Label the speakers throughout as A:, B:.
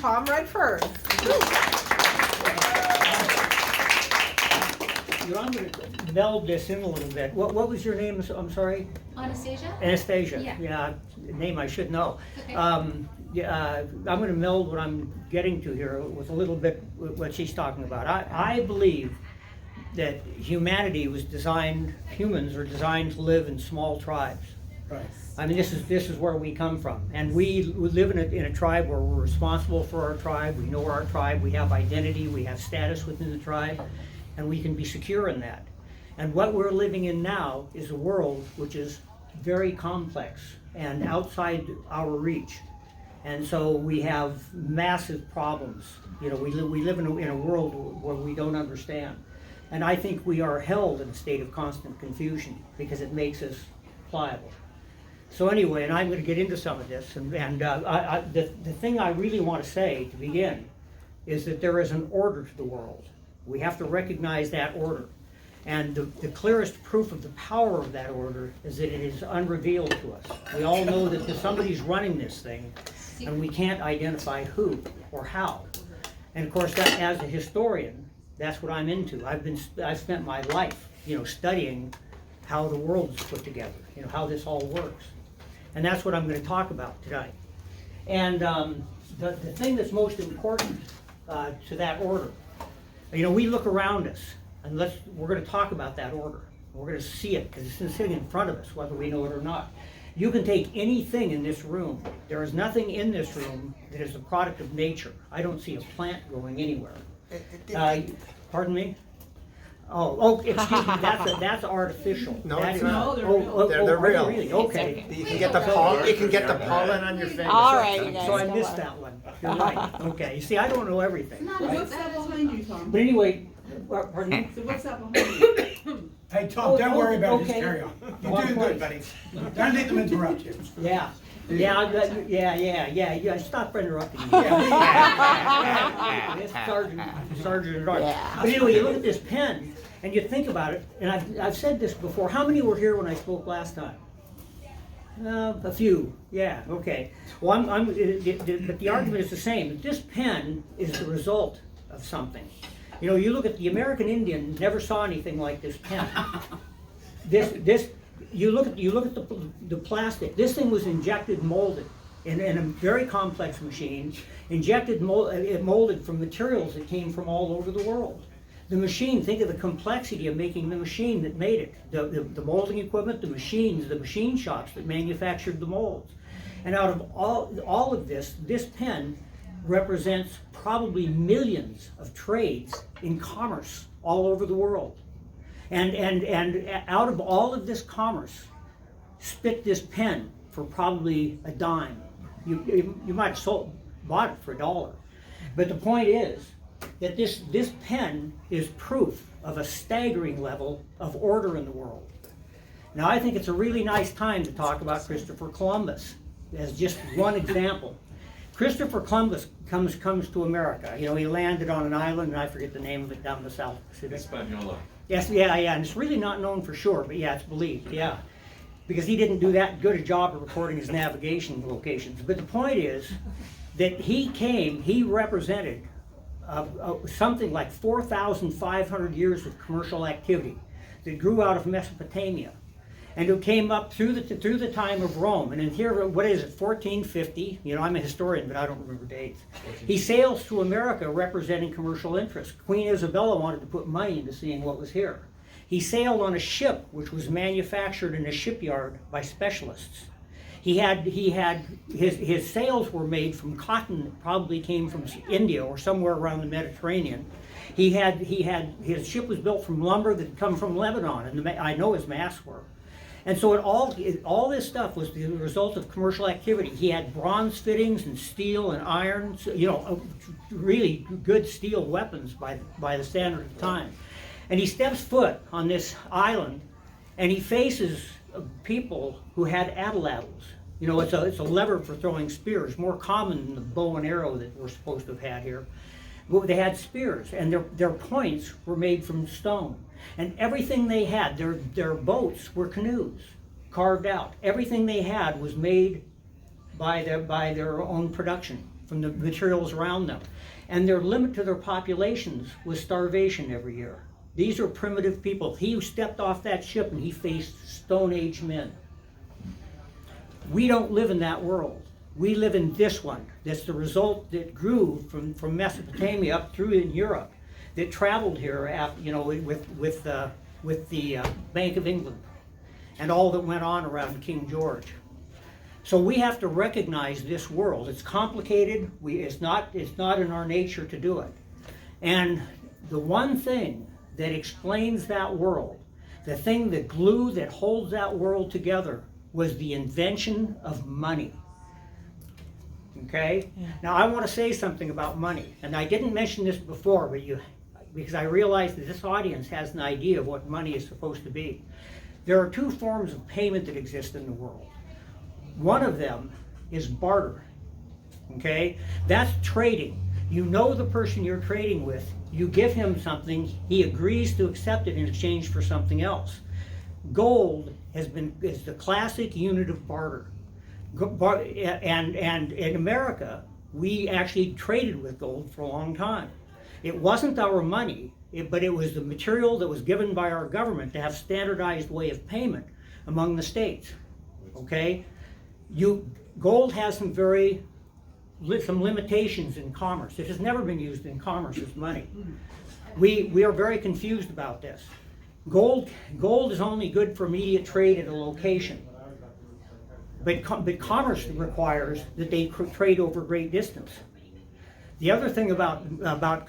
A: Tom Redfern.
B: I'm going to meld this in a little bit. What was your name? I'm sorry?
C: Anastasia?
B: Anastasia.
C: Yeah.
B: Name I should know.
C: Okay.
B: I'm going to meld what I'm getting to here with a little bit what she's talking about. I believe that humans are designed to live in small tribes.
D: Right.
B: I mean, this is where we come from, and we live in a tribe where we're responsible for our tribe. We know our tribe. We have identity. We have status within the tribe, and we can be secure in that. And what we're living in now is a world which is very complex and outside our reach, and so we have massive problems. You know, we live in a world where we don't understand, and I think we are held in a state of constant confusion because it makes us pliable. So anyway, and I'm going to get into some of this, and the thing I really want to say to begin is that there is an order to the world. We have to recognize that order. And the clearest proof of the power of that order is that it is unrevealed to us. We all know that somebody's running this thing, and we can't identify who or how. And of course, that, as a historian, that's what I'm into. I've spent my life, studying how the world is put together, how this all works. And that's what I'm going to talk about tonight. And the thing that's most important to that order, we look around us, and we're going to talk about that order. We're going to see it because it's sitting in front of us, whether we know it or not. You can take anything in this room. There is nothing in this room that is a product of nature. I don't see a plant growing anywhere. Pardon me? Oh, excuse me. That's artificial.
D: No,
B: That's
D: it's not.
B: They're
D: real.
B: Really? Okay.
D: You can get the pollen on your fingers.
E: All right, you guys.
B: So I
E: go
B: missed
E: on.
B: that one. You're right. Okay. You see, I don't know everything.
A: What's that behind you, Tom?
B: But anyway, pardon me?
A: So what's that behind you?
F: Hey, Tom, don't worry about it,
B: okay.
F: just carry on. You're
B: One
F: doing
B: point.
F: good, buddy. Don't let them interrupt you.
B: Yeah. Yeah. Stop interrupting me. It's Sergeant at Arms.
E: Yeah.
B: But anyway, you look at this pen and you think about it, and I've said this before. How many were here when I spoke last time? A few. Yeah. Okay. Well, but the argument is the same. This pen is the result of something. You look at the American Indian, never saw anything like this pen. You look at the plastic. This thing was injected, molded in a very complex machine. It molded from materials that came from all over the world. The machine, think of the complexity of making the machine that made it. The molding equipment, the machines, the machine shops that manufactured the molds. And out of all of this pen represents probably millions of trades in commerce all over the world. And out of all of this commerce, spit this pen for probably a dime. You might have bought it for $1. But the point is that this pen is proof of a staggering level of order in the world. Now, I think it's a really nice time to talk about Christopher Columbus as just one example. Christopher Columbus comes to America. He landed on an island, and I forget the name of it, down in the South Pacific.
G: Hispaniola.
B: Yes, yeah, and it's really not known for sure, but yeah, it's believed, yeah. Because he didn't do that good a job of recording his navigation locations. But the point is that he represented something like 4,500 years of commercial activity that grew out of Mesopotamia, and who came up through the time of Rome. And in here, what is it, 1450? I'm a historian, but I don't remember dates. He sails to America representing commercial interests. Queen Isabella wanted to put money into seeing what was here. He sailed on a ship which was manufactured in a shipyard by specialists. His sails were made from cotton that probably came from India or somewhere around the Mediterranean. His ship was built from lumber that had come from Lebanon, and I know his masts were. And so all this stuff was the result of commercial activity. He had bronze fittings and steel and iron, really good steel weapons by the standard of the time. And he steps foot on this island, and he faces people who had atlatls. It's a lever for throwing spears, more common than the bow and arrow that we're supposed to have had here. But they had spears, and their points were made from stone. And everything they had, their boats were canoes, carved out. Everything they had was made by their own production. from the materials around them. And their limit to their populations was starvation every year. These are primitive people. He stepped off that ship and he faced Stone Age men. We don't live in that world. We live in this one. That's the result that grew from Mesopotamia up through in Europe, that traveled here after, with the Bank of England and all that went on around King George. So we have to recognize this world. It's complicated. It's not in our nature to do it. And the one thing that explains that world, the thing, the glue that holds that world together, was the invention of money. Okay? Yeah. Now I want to say something about money, and I didn't mention this before, but because I realize that this audience has an idea of what money is supposed to be. There are two forms of payment that exist in the world. One of them is barter. Okay? That's trading. You know the person you're trading with, you give him something, he agrees to accept it in exchange for something else. Gold is the classic unit of barter. And in America, we actually traded with gold for a long time. It wasn't our money, but it was the material that was given by our government to have standardized way of payment among the states. Okay? Gold has some limitations in commerce. It has never been used in commerce as money. We are very confused about this. Gold is only good for immediate trade at a location. But commerce requires that they trade over great distance. The other thing about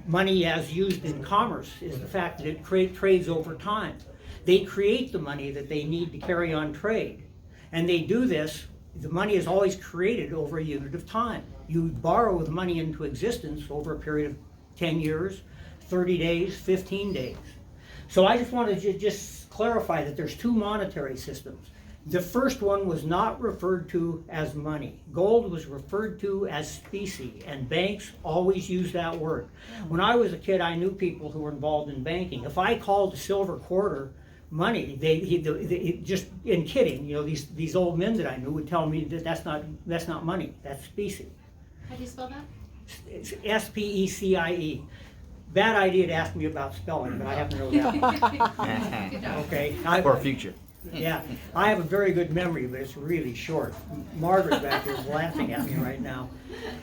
B: money as used in commerce is the fact that it trades over time. They create the money that they need to carry on trade. And they do this, the money is always created over a unit of time. You borrow the money into existence over a period of 10 years, 30 days, 15 days. So I just wanted to just clarify that there's two monetary systems. The first one was not referred to as money. Gold was referred to as specie, and banks always use that word. When I was a kid, I knew people who were involved in banking. If I called a silver quarter money, they just in kidding, these old men that I knew would tell me that that's not money, that's specie.
C: How do you spell that?
B: It's S-P-E-C-I-E. Bad idea to ask me about spelling, but I have to know that.
C: Good job.
B: Okay.
D: For future.
B: Yeah, I have a very good memory, but it's really short. Margaret back here is laughing at me right now.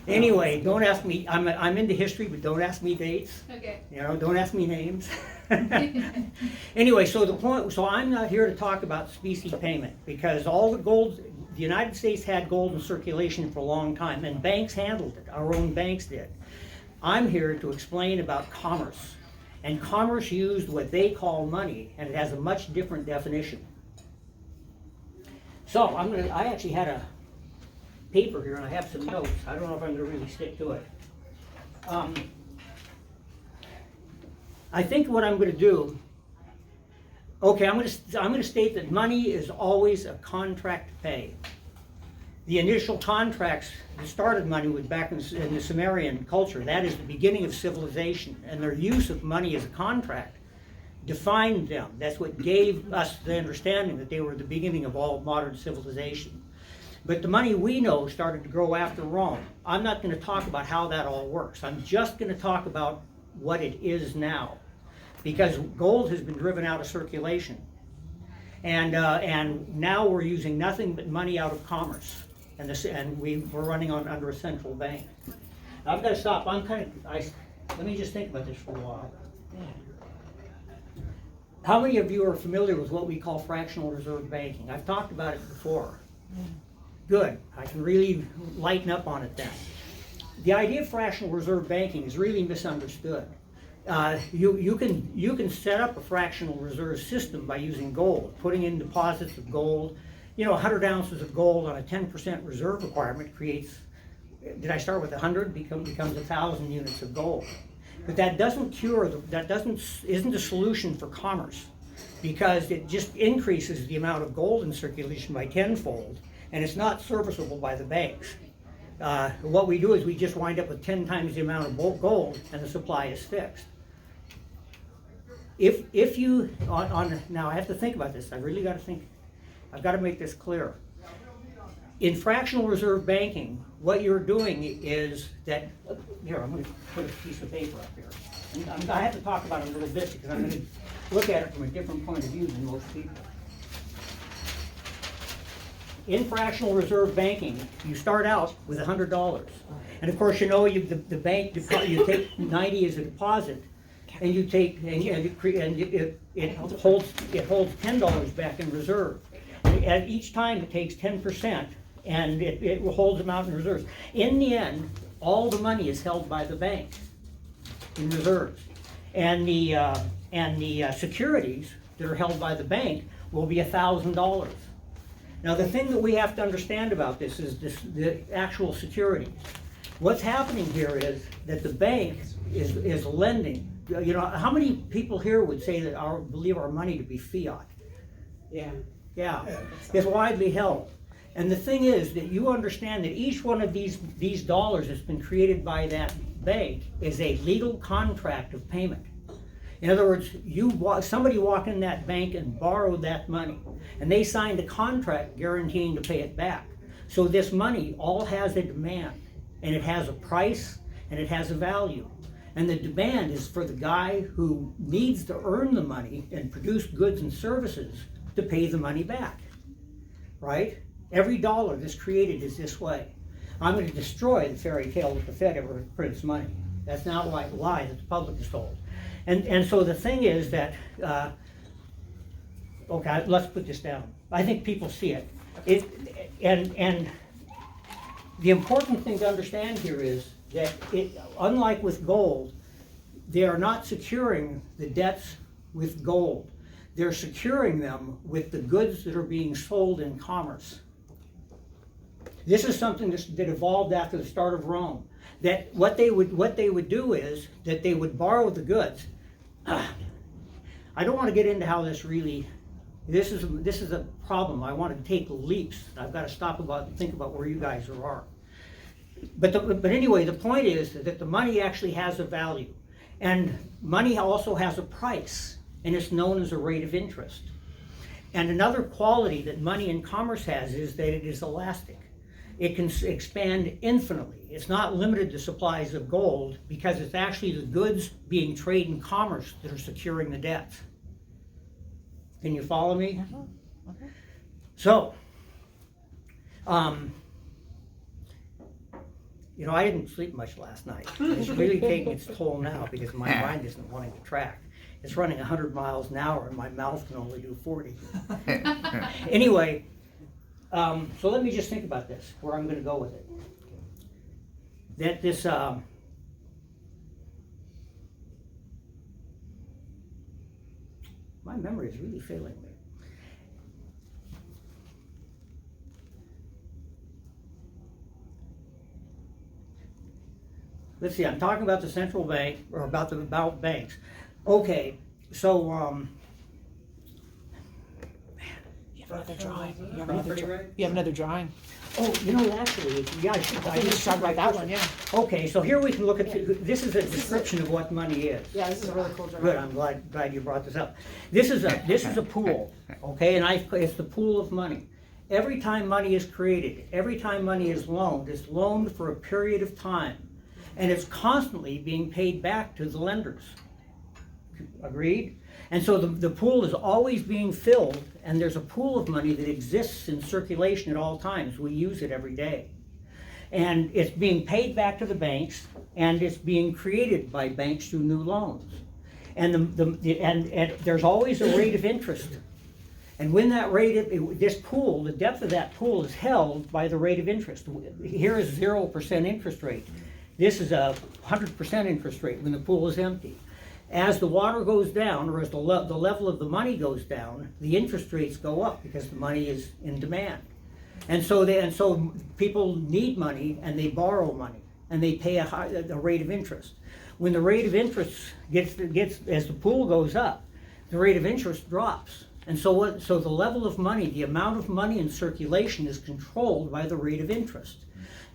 B: Anyway, don't ask me. I'm into history, but don't ask me dates.
C: Okay.
B: Don't ask me names. Anyway, so I'm not here to talk about specie payment, because all the gold, the United States had gold in circulation for a long time, and banks handled it. Our own banks did. I'm here to explain about commerce. And commerce used what they call money, and it has a much different definition. So I actually had a paper here, and I have some notes. I don't know if I'm going to really stick to it. I think what I'm going to do, okay, I'm going to state that money is always a contract to pay. The initial contracts that started money was back in the Sumerian culture. That is the beginning of civilization, and their use of money as a contract defined them. That's what gave us the understanding that they were the beginning of all modern civilization. But the money we know started to grow after Rome. I'm not going to talk about how that all works. I'm just going to talk about what it is now, because gold has been driven out of circulation, and now we're using nothing but money out of commerce, and we're running under a central bank. Now, I've got to stop. Let me just think about this for a while. How many of you are familiar with what we call fractional reserve banking? I've talked about it before. Good. I can really lighten up on it then. The idea of fractional reserve banking is really misunderstood. You can set up a fractional reserve system by using gold, putting in deposits of gold. 100 ounces of gold on a 10% reserve requirement creates, did I start with 100? Becomes 1,000 units of gold. But that doesn't isn't a solution for commerce, because it just increases the amount of gold in circulation by tenfold, and it's not serviceable by the banks. What we do is we just wind up with 10 times the amount of gold, and the supply is fixed. If you, now I have to think about this, I really got to think, I've got to make this clear. In fractional reserve banking, what you're doing is that, here, I'm gonna put a piece of paper up here. And I have to talk about it a little bit because I'm gonna look at it from a different point of view than most people. In fractional reserve banking, you start out with $100. And of course, you know, the bank, you take 90 as a deposit, and you take, it holds $10 back in reserve. At each time, it takes 10%, and it holds them out in reserves. In the end, all the money is held by the bank in reserves. And the securities that are held by the bank will be $1,000. Now, the thing that we have to understand about this is the actual securities. What's happening here is that the bank is lending. You know, how many people here would say that believe our money to be fiat?
A: Yeah.
B: Yeah, it's widely held. And the thing is that you understand that each one of these dollars that's been created by that bank is a legal contract of payment. In other words, somebody walked in that bank and borrowed that money, and they signed a contract guaranteeing to pay it back. So this money all has a demand, and it has a price, and it has a value. And the demand is for the guy who needs to earn the money and produce goods and services to pay the money back, right? Every dollar that's created is this way. I'm going to destroy the fairy tale that the Fed ever prints money. That's not a lie that the public is told. And so the thing is that, okay, let's put this down. I think people see it. And the important thing to understand here is that unlike with gold, they are not securing the debts with gold. They're securing them with the goods that are being sold in commerce. This is something that evolved after the start of Rome. That what they would do is that they would borrow the goods. I don't want to get into how this really. This is a problem. I want to take leaps. I've got to stop and think about where you guys are. But anyway, the point is that the money actually has a value, and money also has a price, and it's known as a rate of interest. And another quality that money in commerce has is that it is elastic. It can expand infinitely. It's not limited to supplies of gold because it's actually the goods being traded in commerce that are securing the debts. Can you follow me? So, you know, I didn't sleep much last night. It's really taking its toll now because my mind isn't wanting to track. It's running 100 miles an hour and my mouth can only do 40. Anyway, so let me just think about this, where I'm going to go with it. That this, my memory is really failing me. Let's see, I'm talking about the central bank, or about banks. Okay, so,
C: You have another drawing.
B: right?
C: You have another drawing.
B: Oh, you know, actually, yeah,
C: I just talked about that one, yeah.
B: Okay, so here we can look at, this is a description of what money is.
C: Yeah, this is a really cool drawing.
B: Good, I'm glad you brought this up. This is a pool, okay, and it's the pool of money. Every time money is created, every time money is loaned, it's loaned for a period of time, and it's constantly being paid back to the lenders. Agreed? And so the pool is always being filled, and there's a pool of money that exists in circulation at all times. We use it every day. And it's being paid back to the banks, and it's being created by banks through new loans. And there's always a rate of interest. And when that this pool, the depth of that pool is held by the rate of interest. Here is 0% interest rate. This is a 100% interest rate when the pool is empty. As the water goes down, or as the level of the money goes down, the interest rates go up because the money is in demand. And so people need money, and they borrow money, and they pay a rate of interest. When the rate of interest gets as the pool goes up, the rate of interest drops. And so the level of money, the amount of money in circulation is controlled by the rate of interest.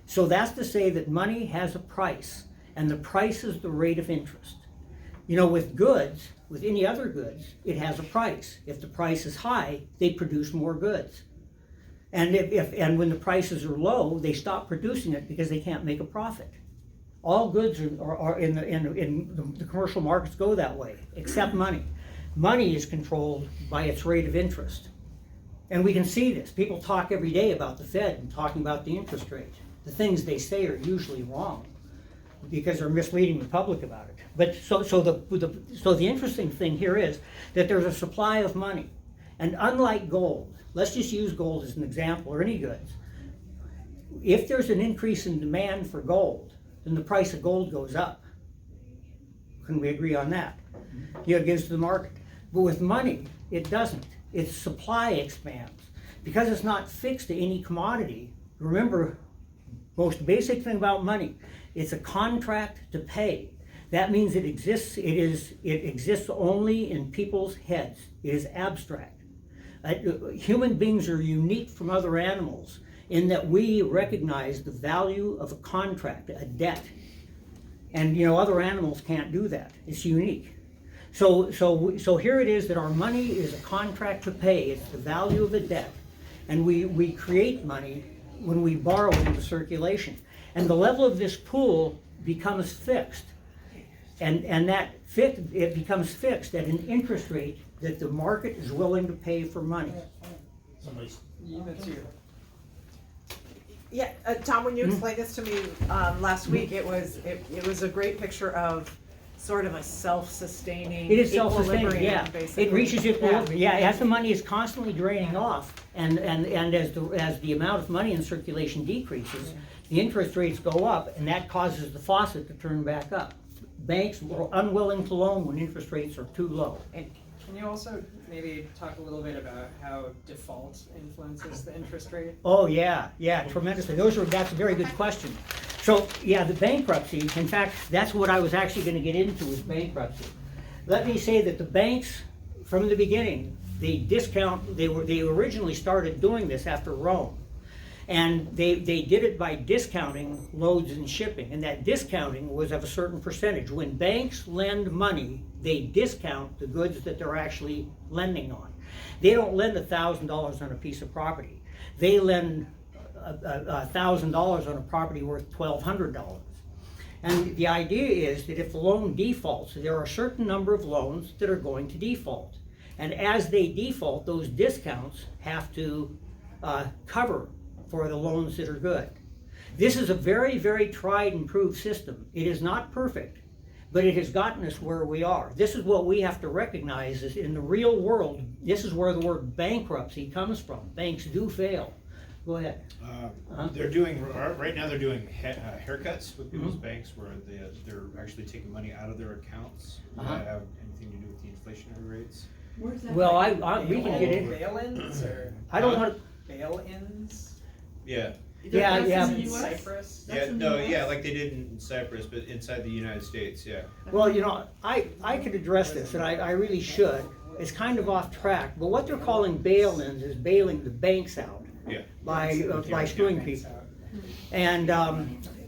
B: So that's to say that money has a price, and the price is the rate of interest. You know, with goods, with any other goods, it has a price. If the price is high, they produce more goods. And and when the prices are low, they stop producing it because they can't make a profit. All goods are in the commercial markets go that way, except money. Money is controlled by its rate of interest. And we can see this. People talk every day about the Fed and talking about the interest rate. The things they say are usually wrong because they're misleading the public about it. But so the interesting thing here is that there's a supply of money. And unlike gold, let's just use gold as an example, or any goods. If there's an increase in demand for gold, then the price of gold goes up. Can we agree on that? It gives to the market. But with money, it doesn't. Its supply expands. Because it's not fixed to any commodity, remember, most basic thing about money, it's a contract to pay. That means it exists only in people's heads. It is abstract. Human beings are unique from other animals in that we recognize the value of a contract, a debt. And other animals can't do that. It's unique. So here it is that our money is a contract to pay. It's the value of a debt. And we create money when we borrow into circulation. And the level of this pool becomes fixed. And it becomes fixed at an interest rate that the market is willing to pay for money.
E: That's you.
C: Yeah, Tom, when you explained this to me last week, it was a great picture of sort of a self-sustaining
B: It is self-sustaining,
C: equilibrium,
B: yeah.
C: basically.
B: It reaches equilibrium, yeah. As the money is constantly draining off, and as the amount of money in circulation decreases, the interest rates go up, and that causes the faucet to turn back up. Banks are unwilling to loan when interest rates are too low.
E: And can you also maybe talk a little bit about how default influences the interest rate?
B: Oh, yeah, tremendously. That's a very good question. So, yeah, the bankruptcy, in fact, that's what I was actually going to get into, is bankruptcy. Let me say that the banks, from the beginning, they originally started doing this after Rome. And they did it by discounting loads and shipping, and that discounting was of a certain percentage. When banks lend money, they discount the goods that they're actually lending on. They don't lend $1,000 on a piece of property. They lend $1,000 on a property worth $1,200. And the idea is that if the loan defaults, there are a certain number of loans that are going to default. And as they default, those discounts have to cover for the loans that are good. This is a very, very tried and proved system. It is not perfect, but it has gotten us where we are. This is what we have to recognize is in the real world, this is where the word bankruptcy comes from. Banks do fail. Go ahead.
D: They're doing, right now they're doing haircuts with people's banks where they're actually taking money out of their accounts. Does that have anything to do with the inflationary rates?
A: Where's that?
B: Well, we can get in.
E: Bail-ins or
B: I don't want to.
E: bail-ins?
D: Yeah.
B: Yeah,
A: That's
B: yeah.
A: in the US?
E: Cyprus?
A: That's
D: Yeah,
A: in the
D: no,
A: US?
D: yeah, like they did in Cyprus, but inside the United States, yeah.
B: Well, I could address this, and I really should. It's kind of off track, but what they're calling bail-ins is bailing the banks out
D: Yeah.
B: by screwing people. And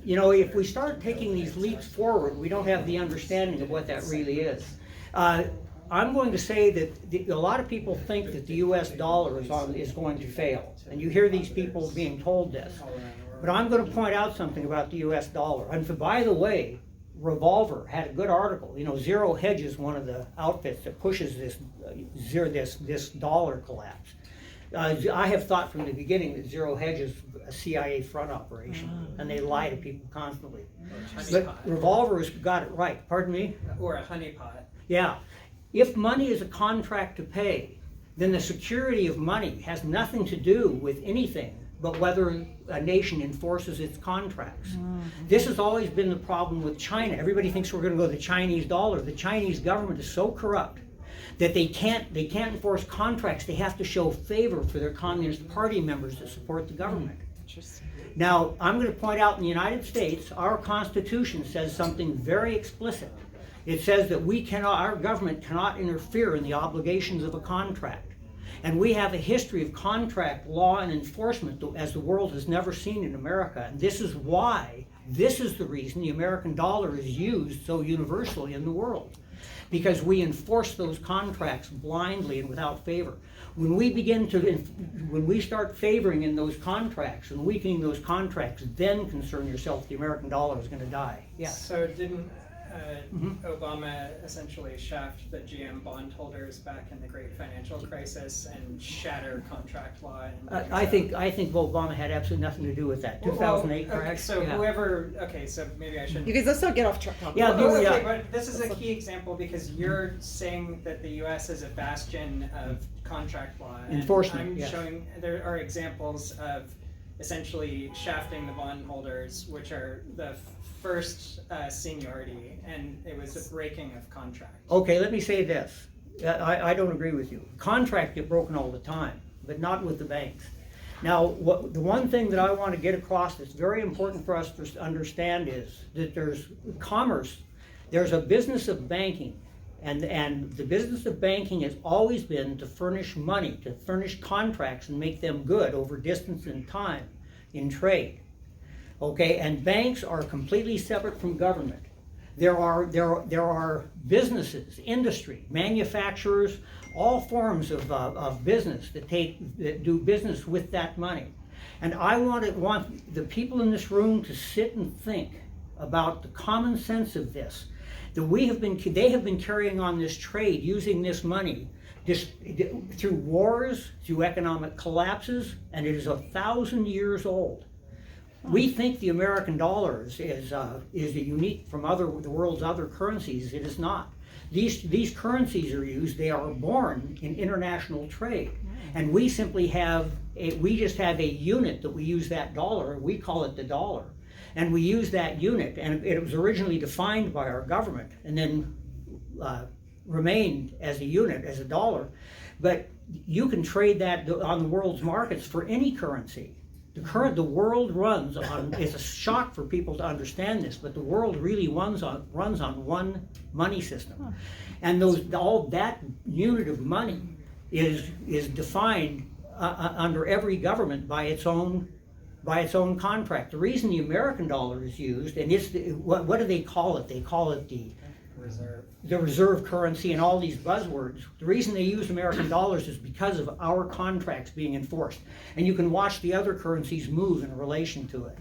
B: if we start taking these leaps forward, we don't have the understanding of what that really is. I'm going to say that a lot of people think that the U.S. dollar is going to fail, and you hear these people being told this. But I'm going to point out something about the U.S. dollar. And by the way, Revolver had a good article. Zero Hedge is one of the outfits that pushes this dollar collapse. I have thought from the beginning that Zero Hedge is a CIA front operation, and they lie to people constantly. But Revolver has got it right. Pardon me?
E: Or a honeypot.
B: Yeah. If money is a contract to pay, then the security of money has nothing to do with anything but whether a nation enforces its contracts. This has always been the problem with China. Everybody thinks we're going to go to the Chinese dollar. The Chinese government is so corrupt that they can't enforce contracts. They have to show favor for their Communist Party members that support the government.
C: Interesting.
B: Now, I'm going to point out in the United States, our Constitution says something very explicit. It says that our government cannot interfere in the obligations of a contract. And we have a history of contract law and enforcement as the world has never seen in America. And this is the reason the American dollar is used so universally in the world. Because we enforce those contracts blindly and without favor. When we start favoring in those contracts and weakening those contracts, then concern yourself, the American dollar is gonna die. Yeah.
E: So didn't
B: Mhm.
E: Obama essentially shaft the GM bondholders back in the great financial crisis and shatter contract law? And
B: I think Obama had absolutely nothing to do with that. 2008
E: Well,
B: crash.
E: So
B: Yeah.
E: whoever, so maybe I shouldn't.
C: You guys, let's not get off track.
B: Yeah,
E: Well,
B: yeah.
E: okay, but this is a key example because you're saying that the U.S. is a bastion of contract law. And
B: Enforcement,
E: I'm
B: yes.
E: showing there are examples of essentially shafting the bondholders, which are the first seniority, and it was a breaking of contract.
B: Okay, let me say this. I don't agree with you. Contracts get broken all the time, but not with the banks. Now, the one thing that I want to get across that's very important for us to understand is that there's commerce, there's a business of banking, and the business of banking has always been to furnish money, to furnish contracts and make them good over distance and time in trade. Okay, and banks are completely separate from government. There are businesses, industry, manufacturers, all forms of business that do business with that money. And I want the people in this room to sit and think about the common sense of this. That they have been carrying on this trade using this money through wars, through economic collapses, and it is 1,000 years old. We think the American dollar is unique from the world's other currencies. It is not. These currencies are used. They are born in international trade, and we simply have we just have a unit that we use that dollar. We call it the dollar, and we use that unit. And it was originally defined by our government, and then remained as a unit, as a dollar. But you can trade that on the world's markets for any currency. The world runs on, it's a shock for people to understand this, but the world really runs on one money system. And all that unit of money is defined under every government by its own contract. The reason the American dollar is used, and what do they call it? They call it the reserve currency and all these buzzwords. The reason they use American dollars is because of our contracts being enforced. And you can watch the other currencies move in relation to it.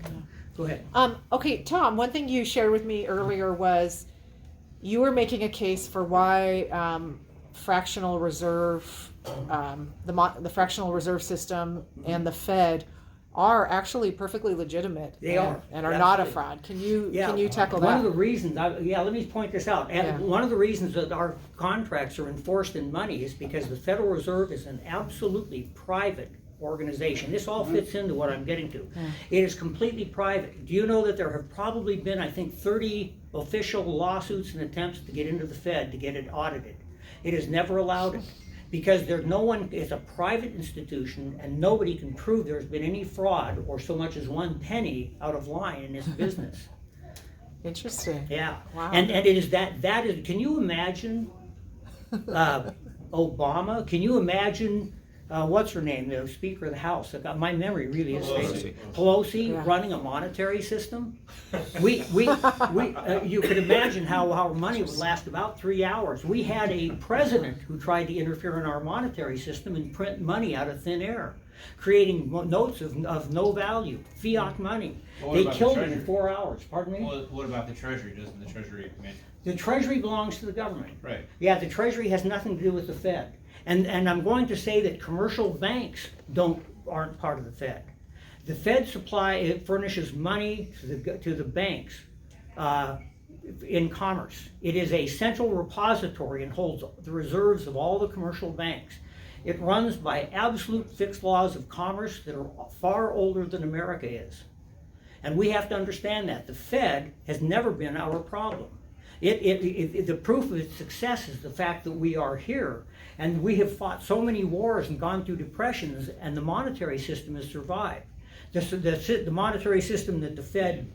B: Go ahead.
C: Okay, Tom, one thing you shared with me earlier was you were making a case for why fractional reserve, the fractional reserve system and the Fed are actually perfectly legitimate.
B: They are.
C: And are not a
B: Absolutely.
C: fraud. Can you tackle
B: One
C: that?
B: of the reasons, let me point this out. And
C: Yeah.
B: one of the reasons that our contracts are enforced in money is because the Federal Reserve is an absolutely private organization. This all fits into what I'm getting to. It is completely private. Do you know that there have probably been, I think, 30 official lawsuits and attempts to get into the Fed to get it audited? It has never allowed it. Because it's a private institution and nobody can prove there's been any fraud or so much as one penny out of line in this business.
C: Interesting.
B: Yeah.
C: Wow.
B: And it is that is, can you imagine Obama? Can you imagine what's her name, the Speaker of the House? My memory really is Pelosi
C: Yeah.
B: running a monetary system. You could imagine how our money would last about 3 hours. We had a president who tried to interfere in our monetary system and print money out of thin air, creating notes of no value, fiat money.
D: Well, what
B: They
D: about the
B: killed him in
D: Treasury?
B: 4 hours. Pardon me?
D: Well, what about the Treasury? Doesn't the Treasury command?
B: The Treasury belongs to the government.
D: Right.
B: Yeah, the Treasury has nothing to do with the Fed. And I'm going to say that commercial banks aren't part of the Fed. The Fed furnishes money to the banks in commerce. It is a central repository and holds the reserves of all the commercial banks. It runs by absolute fixed laws of commerce that are far older than America is. And we have to understand that. The Fed has never been our problem. The proof of its success is the fact that we are here, and we have fought so many wars and gone through depressions, and the monetary system has survived. The monetary system that the Fed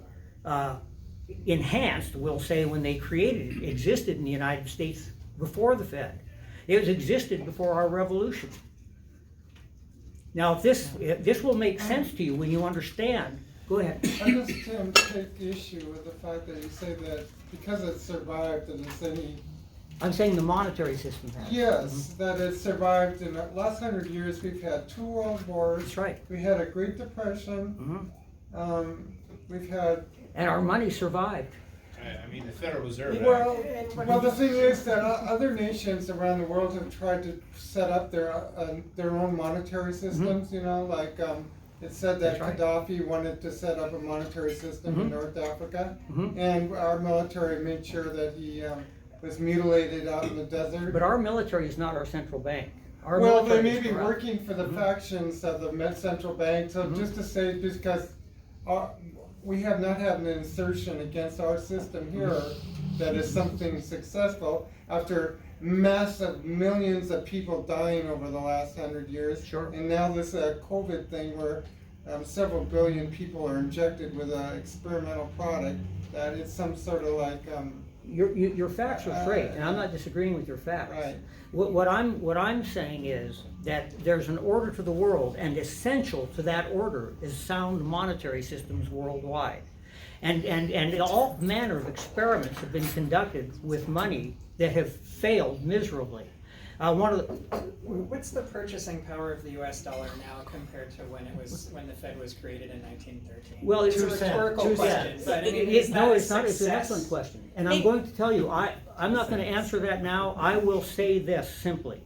B: enhanced, we'll say, when they created it, existed in the United States before the Fed. It existed before our revolution. Now, if this will make sense to you when you understand. Go ahead.
G: I just take issue with the fact that you say that because it survived and it's any
B: I'm saying the monetary system has.
G: Yes, that has survived. In the last 100 years, we've had 2 world wars.
B: That's right.
G: We had a Great Depression. We've had.
B: And our money survived.
D: I mean, the Federal Reserve
G: Well, the thing is that other nations around the world have tried to set up their own monetary systems. You know, like it said that
B: That's right.
G: Gaddafi wanted to set up a monetary system in North Africa,
B: Mhm.
G: and our military made sure that he was mutilated out in the desert.
B: But our military is not our central bank. Our
G: Well, they
B: military
G: may
B: is
G: be
B: corrupt.
G: working for the factions of the central bank, so just to say, because we have not had an insertion against our system here that is something successful after massive millions of people dying over the last 100 years.
B: Sure.
G: And now this COVID thing where several billion people are injected with an experimental product, that it's some sort of like,
B: Your facts are straight, and I'm not disagreeing with your facts.
G: Right.
B: What I'm saying is that there's an order to the world, and essential to that order is sound monetary systems worldwide. And all manner of experiments have been conducted with money that have failed miserably.
E: What's the purchasing power of the U.S. dollar now compared to when the Fed was created in 1913?
B: Well,
E: it's a
F: 2
E: rhetorical
F: cents.
E: question, but I mean,
B: No,
E: is
B: it's
E: that
B: not.
E: a
B: It's an
E: success?
B: excellent question, and I'm going to tell you. I'm not going to answer that now. I will say this simply: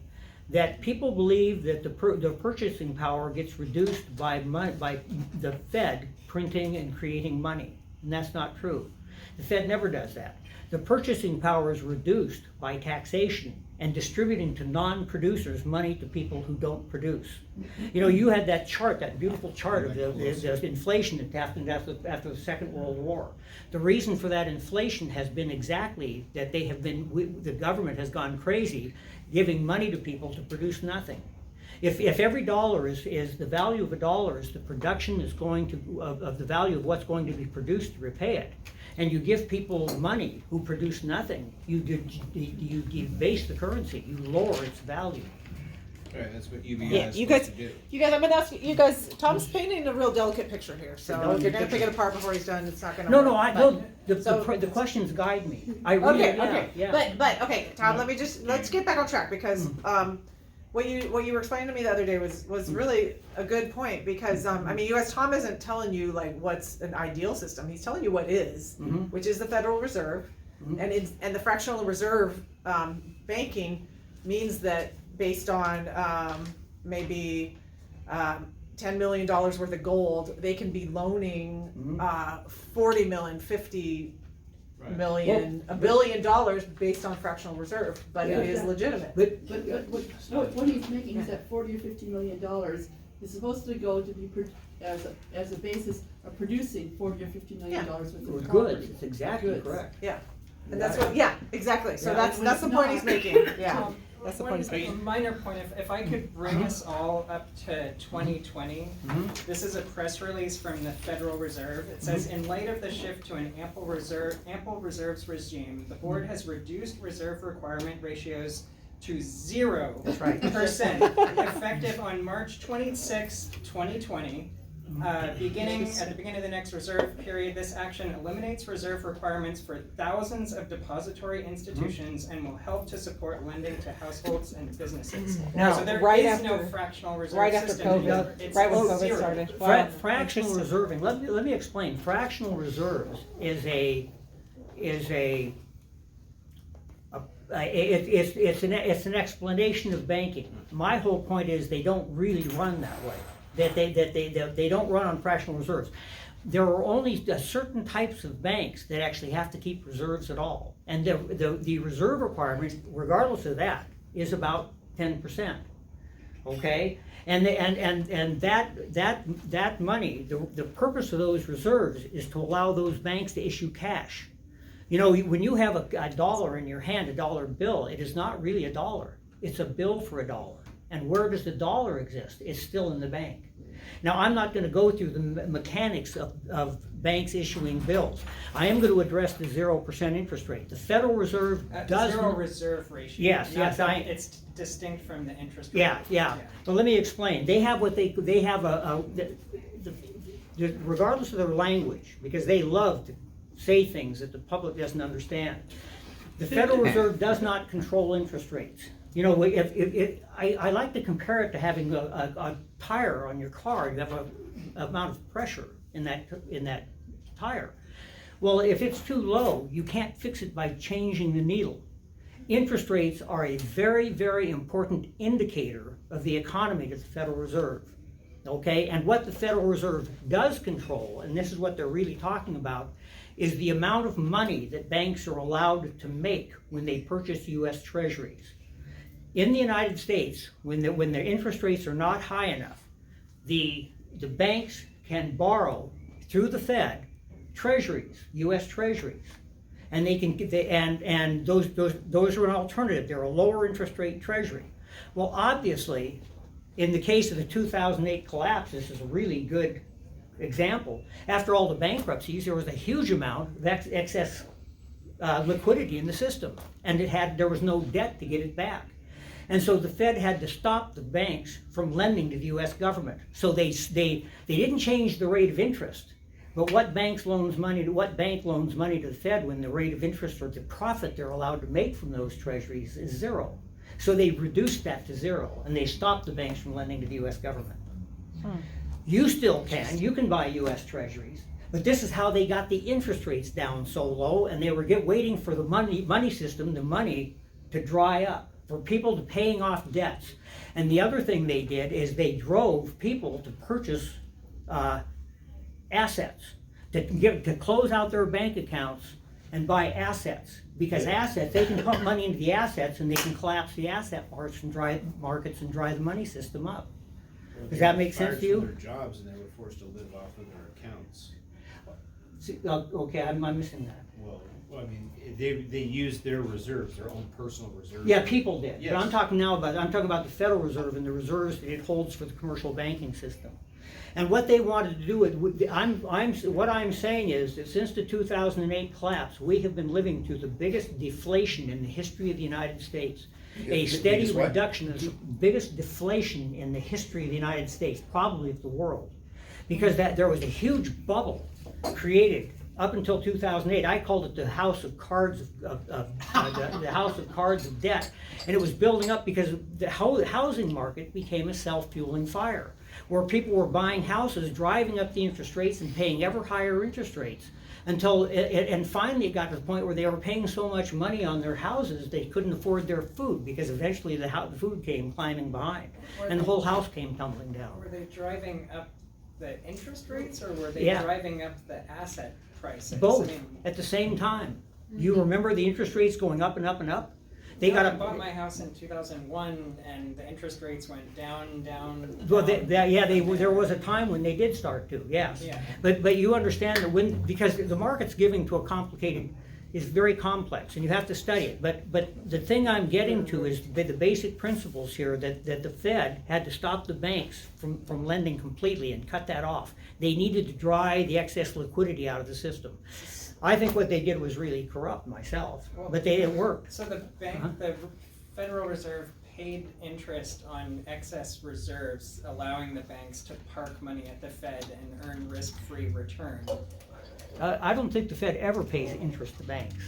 B: that people believe that the purchasing power gets reduced by the Fed printing and creating money, and that's not true. The Fed never does that. The purchasing power is reduced by taxation and distributing to non-producers money to people who don't produce. You know, you had that chart, that beautiful chart of the inflation that happened after the Second World War. The reason for that inflation has been exactly that the government has gone crazy giving money to people to produce nothing. If every dollar is the value of a dollar is the production is going to of the value of what's going to be produced to repay it, and you give people money who produce nothing, you debase the currency, you lower its value.
D: Right, that's what UBI
C: Yeah,
D: is
C: you
D: supposed
C: guys,
D: to do.
C: I'm gonna ask you guys. Tom's painting a real delicate picture here, so
B: delicate
C: if you're gonna
B: picture.
C: pick it apart before he's done, it's not gonna.
B: No,
C: work.
B: no, I
C: But-
B: no. The questions guide me. I really, yeah.
C: But okay, Tom. Let's get back on track because what you were explaining to me the other day was really a good point because I mean, Tom isn't telling you like what's an ideal system. He's telling you what is, which is the Federal Reserve, and the fractional reserve banking means that based on maybe $10 million worth of gold, they can be loaning 40 million, 50
D: Right.
C: million, $1 billion based on fractional reserve, but it is legitimate.
B: But
A: What he's making is that $40 or $50 million is supposed to go to be as a basis of producing $40 or $50 million worth of
B: good,
A: property.
B: it's exactly
A: Goods.
B: correct.
C: Yeah, and that's exactly. So
B: Yeah.
C: that's the point he's making. Yeah, that's the point he's
E: One
C: making.
E: minor point, if I could bring us all up to 2020, this is a press release from the Federal Reserve. It says, in light of the shift to an ample reserves regime, the board has reduced reserve requirement ratios to 0%,
B: That's right.
E: effective on March 26, 2020. At the beginning of the next reserve period, this action eliminates reserve requirements for thousands of depository institutions and will help to support lending to households and businesses.
C: Now,
E: So there
C: right
E: is no
C: after-
E: fractional reserve
C: Right after
E: system.
C: COVID,
E: It's
C: right when COVID
E: zero.
C: started. Wow.
B: Fractional reserving. Let me explain. Fractional reserves is it's an explanation of banking. My whole point is they don't really run that way. That they don't run on fractional reserves. There are only certain types of banks that actually have to keep reserves at all, and the reserve requirement, regardless of that, is about 10%. Okay, and that money, the purpose of those reserves is to allow those banks to issue cash. You know, when you have a dollar in your hand, a dollar bill, it is not really a dollar. It's a bill for a dollar. And where does the dollar exist? It's still in the bank. Now, I'm not going to go through the mechanics of banks issuing bills. I am going to address the 0% interest rate. The Federal Reserve does
E: Zero reserve ratio.
B: Yes,
E: Not
B: yes,
E: that it's distinct from the interest rate.
B: Yeah. Well, let me explain. They have regardless of their language, because they love to say things that the public doesn't understand. The Federal Reserve does not control interest rates. You know, I like to compare it to having a tire on your car. You have a amount of pressure in that tire. Well, if it's too low, you can't fix it by changing the needle. Interest rates are a very, very important indicator of the economy to the Federal Reserve. Okay, and what the Federal Reserve does control, and this is what they're really talking about, is the amount of money that banks are allowed to make when they purchase U.S. Treasuries. In the United States, when the interest rates are not high enough, the banks can borrow through the Fed Treasuries, U.S. Treasuries, and they can and those are an alternative. They're a lower interest rate Treasury. Well, obviously, in the case of the 2008 collapse, this is a really good example. After all the bankruptcies, there was a huge amount of excess liquidity in the system, and there was no debt to get it back. And so the Fed had to stop the banks from lending to the U.S. government. So they didn't change the rate of interest, but what bank loans money to the Fed when the rate of interest or the profit they're allowed to make from those treasuries is zero. So they reduced that to zero, and they stopped the banks from lending to the U.S. government. You still you can buy U.S. treasuries, but this is how they got the interest rates down so low, and they were waiting for the money system, the money, to dry up, for people to paying off debts. And the other thing they did is they drove people to purchase assets, to close out their bank accounts and buy assets. Because assets, they can pump money into the assets and they can collapse the asset markets and dry the money system up. Does that make sense to you?
D: Their jobs and they were forced to live off of their accounts.
B: Okay, I'm missing that.
D: Well, I mean, they used their reserves, their own personal reserves.
B: Yeah, people did.
D: Yes.
B: But I'm talking about the Federal Reserve and the reserves that it holds for the commercial banking system. And what they wanted to do, what I'm saying is that since the 2008 collapse, we have been living through the biggest deflation in the history of the United States. A steady reduction of the biggest deflation in the history of the United States, probably of the world. Because there was a huge bubble created up until 2008. I called it the house of cards the house of cards of debt, and it was building up because the housing market became a self-fueling fire, where people were buying houses, driving up the interest rates and paying ever higher interest rates and finally it got to the point where they were paying so much money on their houses they couldn't afford their food, because eventually the food came climbing behind and the whole house came tumbling down.
E: Were they driving up the interest rates, or were they driving up the asset prices?
B: Both, at the same time. You remember the interest rates going up and up and up? I
E: bought my house in 2001, and the interest rates went down.
B: Well, there was a time when they did start to, yes.
E: Yeah.
B: But you understand that because the market's giving to is very complex, and you have to study it. But the thing I'm getting to is the basic principles here that the Fed had to stop the banks from lending completely and cut that off. They needed to dry the excess liquidity out of the system. I think what they did was really corrupt myself, but it worked.
E: So the Federal Reserve paid interest on excess reserves, allowing the banks to park money at the Fed and earn risk-free return.
B: I don't think the Fed ever pays interest to banks.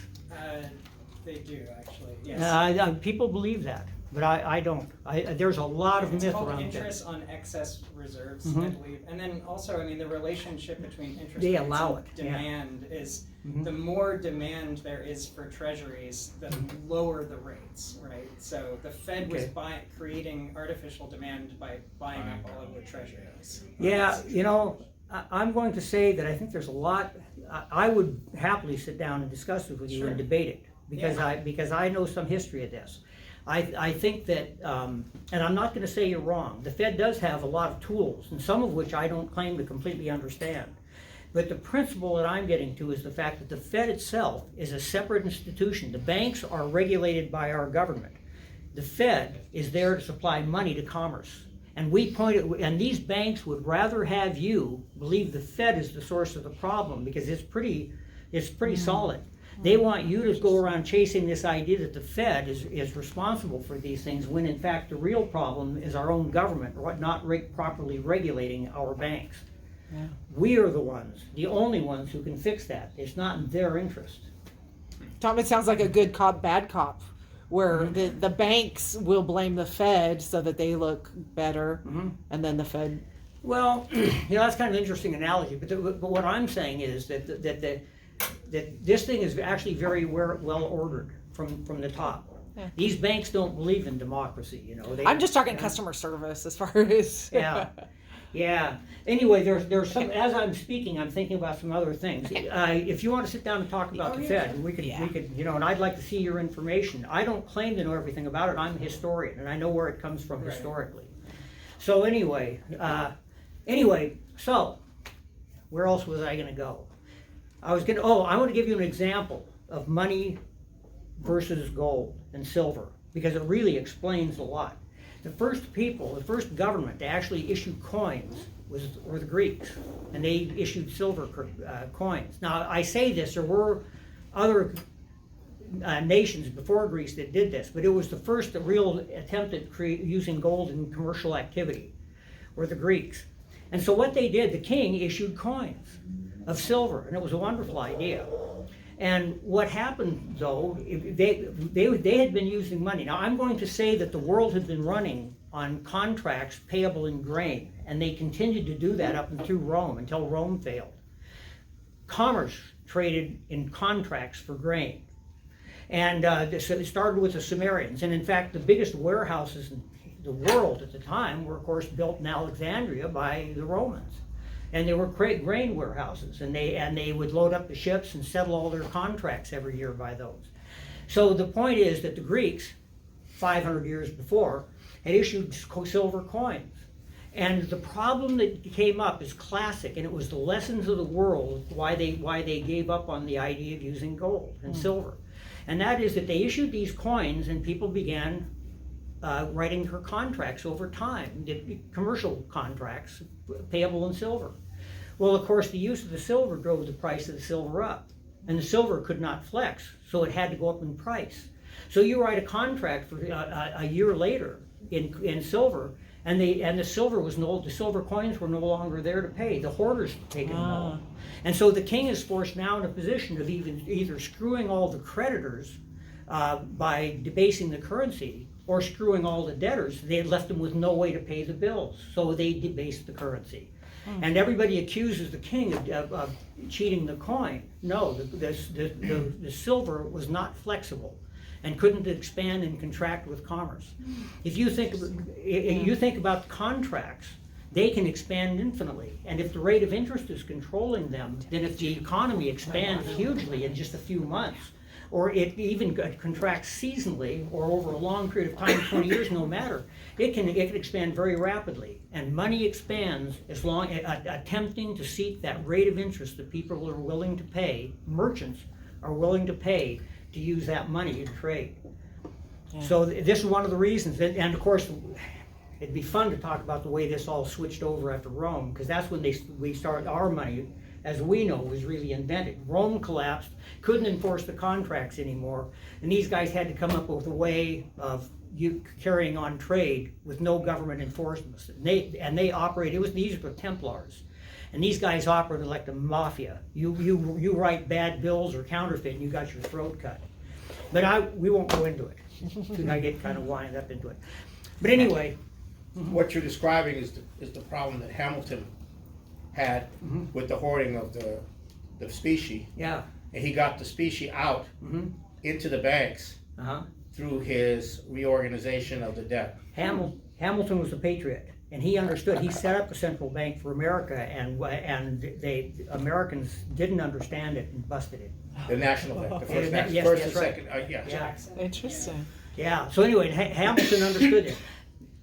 E: They do, actually, yes.
B: People believe that, but I don't. There's a lot of myth around that.
E: Interest on excess reserves, I believe. And then also, I mean, the relationship between interest
B: They
E: rates
B: allow
E: and
B: it,
E: demand is the more demand there is for treasuries, the lower the rates, right? So the Fed was creating artificial demand by buying up all of the treasuries.
B: Yeah, I'm going to say that I think there's a lot. I would happily sit down and discuss it with you and debate it, because I know some history of this. I think that, and I'm not going to say you're wrong, the Fed does have a lot of tools, and some of which I don't claim to completely understand. But the principle that I'm getting to is the fact that the Fed itself is a separate institution. The banks are regulated by our government. The Fed is there to supply money to commerce. And and these banks would rather have you believe the Fed is the source of the problem, because it's pretty solid. They want you to go around chasing this idea that the Fed is responsible for these things, when in fact the real problem is our own government not properly regulating our banks. Yeah. We are the only ones who can fix that. It's not in their interest.
C: Tom, it sounds like a good cop, bad cop, where the banks will blame the Fed so that they look better, and then the Fed.
B: Well, that's kind of an interesting analogy. But what I'm saying is that this thing is actually very well ordered from the top.
C: Yeah.
B: These banks don't believe in democracy.
C: I'm just talking customer service as far as.
B: Yeah. Anyway, there's some. As I'm speaking, I'm thinking about some other things. If you want to sit down and talk about the Fed, we could, and I'd like to see your information. I don't claim to know everything about it. I'm a historian, and I know where it comes from historically. So anyway, so where else was I going to go? I want to give you an example of money versus gold and silver, because it really explains a lot. The first government to actually issue coins were the Greeks, and they issued silver coins. Now, I say this, there were other nations before Greece that did this, but it was the first real attempt at using gold in commercial activity, were the Greeks. And so what they did, the king issued coins of silver, and it was a wonderful idea. And what happened, though, they had been using money. Now, I'm going to say that the world had been running on contracts payable in grain, and they continued to do that up and through Rome until Rome failed. Commerce traded in contracts for grain. And it started with the Sumerians. And in fact, the biggest warehouses in the world at the time were, of course, built in Alexandria by the Romans. And they were grain warehouses, and they would load up the ships and settle all their contracts every year by those. So the point is that the Greeks, 500 years before, had issued silver coins. And the problem that came up is classic, and it was the lessons of the world why they gave up on the idea of using gold and silver. And that is that they issued these coins, and people began writing her contracts over time, commercial contracts payable in silver. Well, of course, the use of the silver drove the price of the silver up, and the silver could not flex, so it had to go up in price. So you write a contract for a year later in silver, and the silver coins were no longer there to pay. The hoarders had taken them all, and so the king is forced now in a position of either screwing all the creditors by debasing the currency, or screwing all the debtors. They had left them with no way to pay the bills, so they debased the currency. And everybody accuses the king of cheating the coin. No, the silver was not flexible and couldn't expand and contract with commerce. If you think about contracts, they can expand infinitely. And if the rate of interest is controlling them, then if the economy expands hugely in just a few months, or it even contracts seasonally or over a long period of time, 20 years, no matter, it can expand very rapidly. And money expands as long attempting to seek that rate of interest that people are willing to pay, merchants are willing to pay to use that money to trade. Yeah. So this is one of the reasons, and of course, it'd be fun to talk about the way this all switched over after Rome, because that's when we started our money, as we know, was really invented. Rome collapsed, couldn't enforce the contracts anymore, and these guys had to come up with a way of carrying on trade with no government enforcement. And they operated. These were Templars, and these guys operated like the mafia. You write bad bills or counterfeit, and you got your throat cut. But we won't go into it. I get kind of wind up into it. But anyway,
H: what you're describing is the problem that Hamilton had with the hoarding of the specie.
B: Yeah.
H: And he got the specie out into the banks through his reorganization of the debt.
B: Hamilton was a patriot, and he understood. He set up a central bank for America, and the Americans didn't understand it and busted it.
H: The National Bank, the first,
B: Yes,
H: first
B: that's
H: and
B: right.
H: second.
B: Yeah.
C: Interesting.
B: Yeah. So anyway, Hamilton understood it.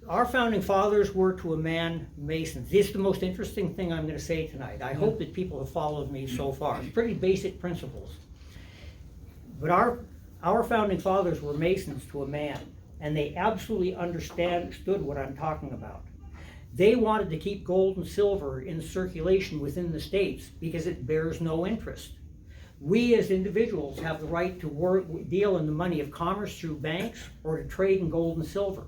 B: Our founding fathers were, to a man, Masons. This is the most interesting thing I'm going to say tonight. I hope that people have followed me so far. It's pretty basic principles. But our founding fathers were Masons to a man, and they absolutely understood what I'm talking about. They wanted to keep gold and silver in circulation within the states because it bears no interest. We as individuals have the right to deal in the money of commerce through banks or to trade in gold and silver.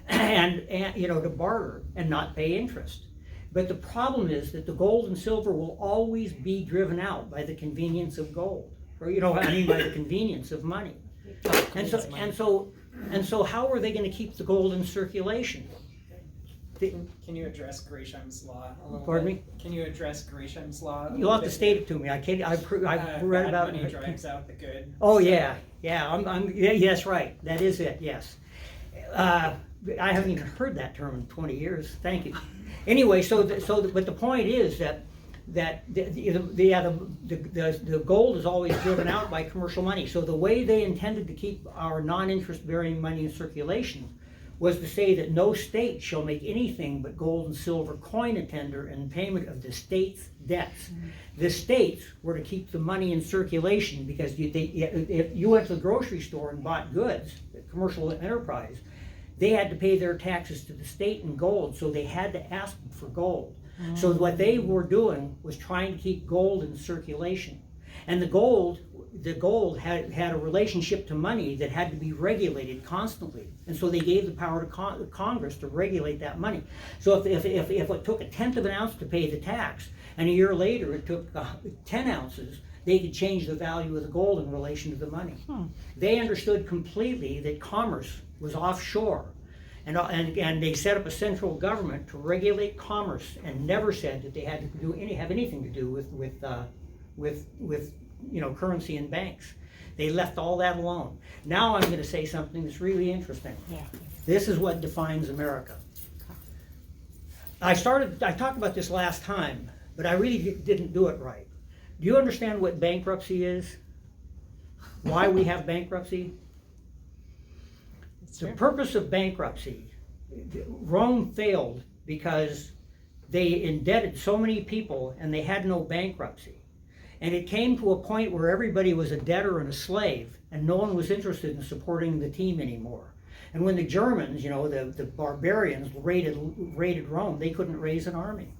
B: And to barter and not pay interest. But the problem is that the gold and silver will always be driven out by the convenience of gold or I mean by the convenience of money. And so how are they gonna keep the gold in circulation?
E: Can you address Gresham's law a little
B: Pardon
E: bit?
B: me?
E: Can you address Gresham's law?
B: You'll have to state it to me, I've read
E: bad
B: about
E: money
B: it.
E: drives out the good.
B: Oh,
E: So-
B: yeah, yes, right, that is it, yes. I haven't even heard that term in 20 years, thank you. Anyway, but the point is that the gold is always driven out by commercial money. So the way they intended to keep our non-interest bearing money in circulation was to say that no state shall make anything but gold and silver coin a tender in payment of the state's debts. The states were to keep the money in circulation because if you went to the grocery store and bought goods, commercial enterprise, they had to pay their taxes to the state in gold, so they had to ask for gold. So what they were doing was trying to keep gold in circulation. And the gold had a relationship to money that had to be regulated constantly. And so they gave the power to Congress to regulate that money. So if it took 1/10 of an ounce to pay the tax, and a year later it took 10 ounces, they could change the value of the gold in relation to the money. They understood completely that commerce was offshore. And they set up a central government to regulate commerce, and never said that they had to have anything to do with currency and banks. They left all that alone. Now I'm going to say something that's really interesting.
C: Yeah.
B: This is what defines America. I talked about this last time, but I really didn't do it right. Do you understand what bankruptcy is? Why we have bankruptcy? The purpose of bankruptcy, Rome failed because they indebted so many people and they had no bankruptcy. And it came to a point where everybody was a debtor and a slave, and no one was interested in supporting the team anymore. And when the Germans, the barbarians raided Rome, they couldn't raise an army.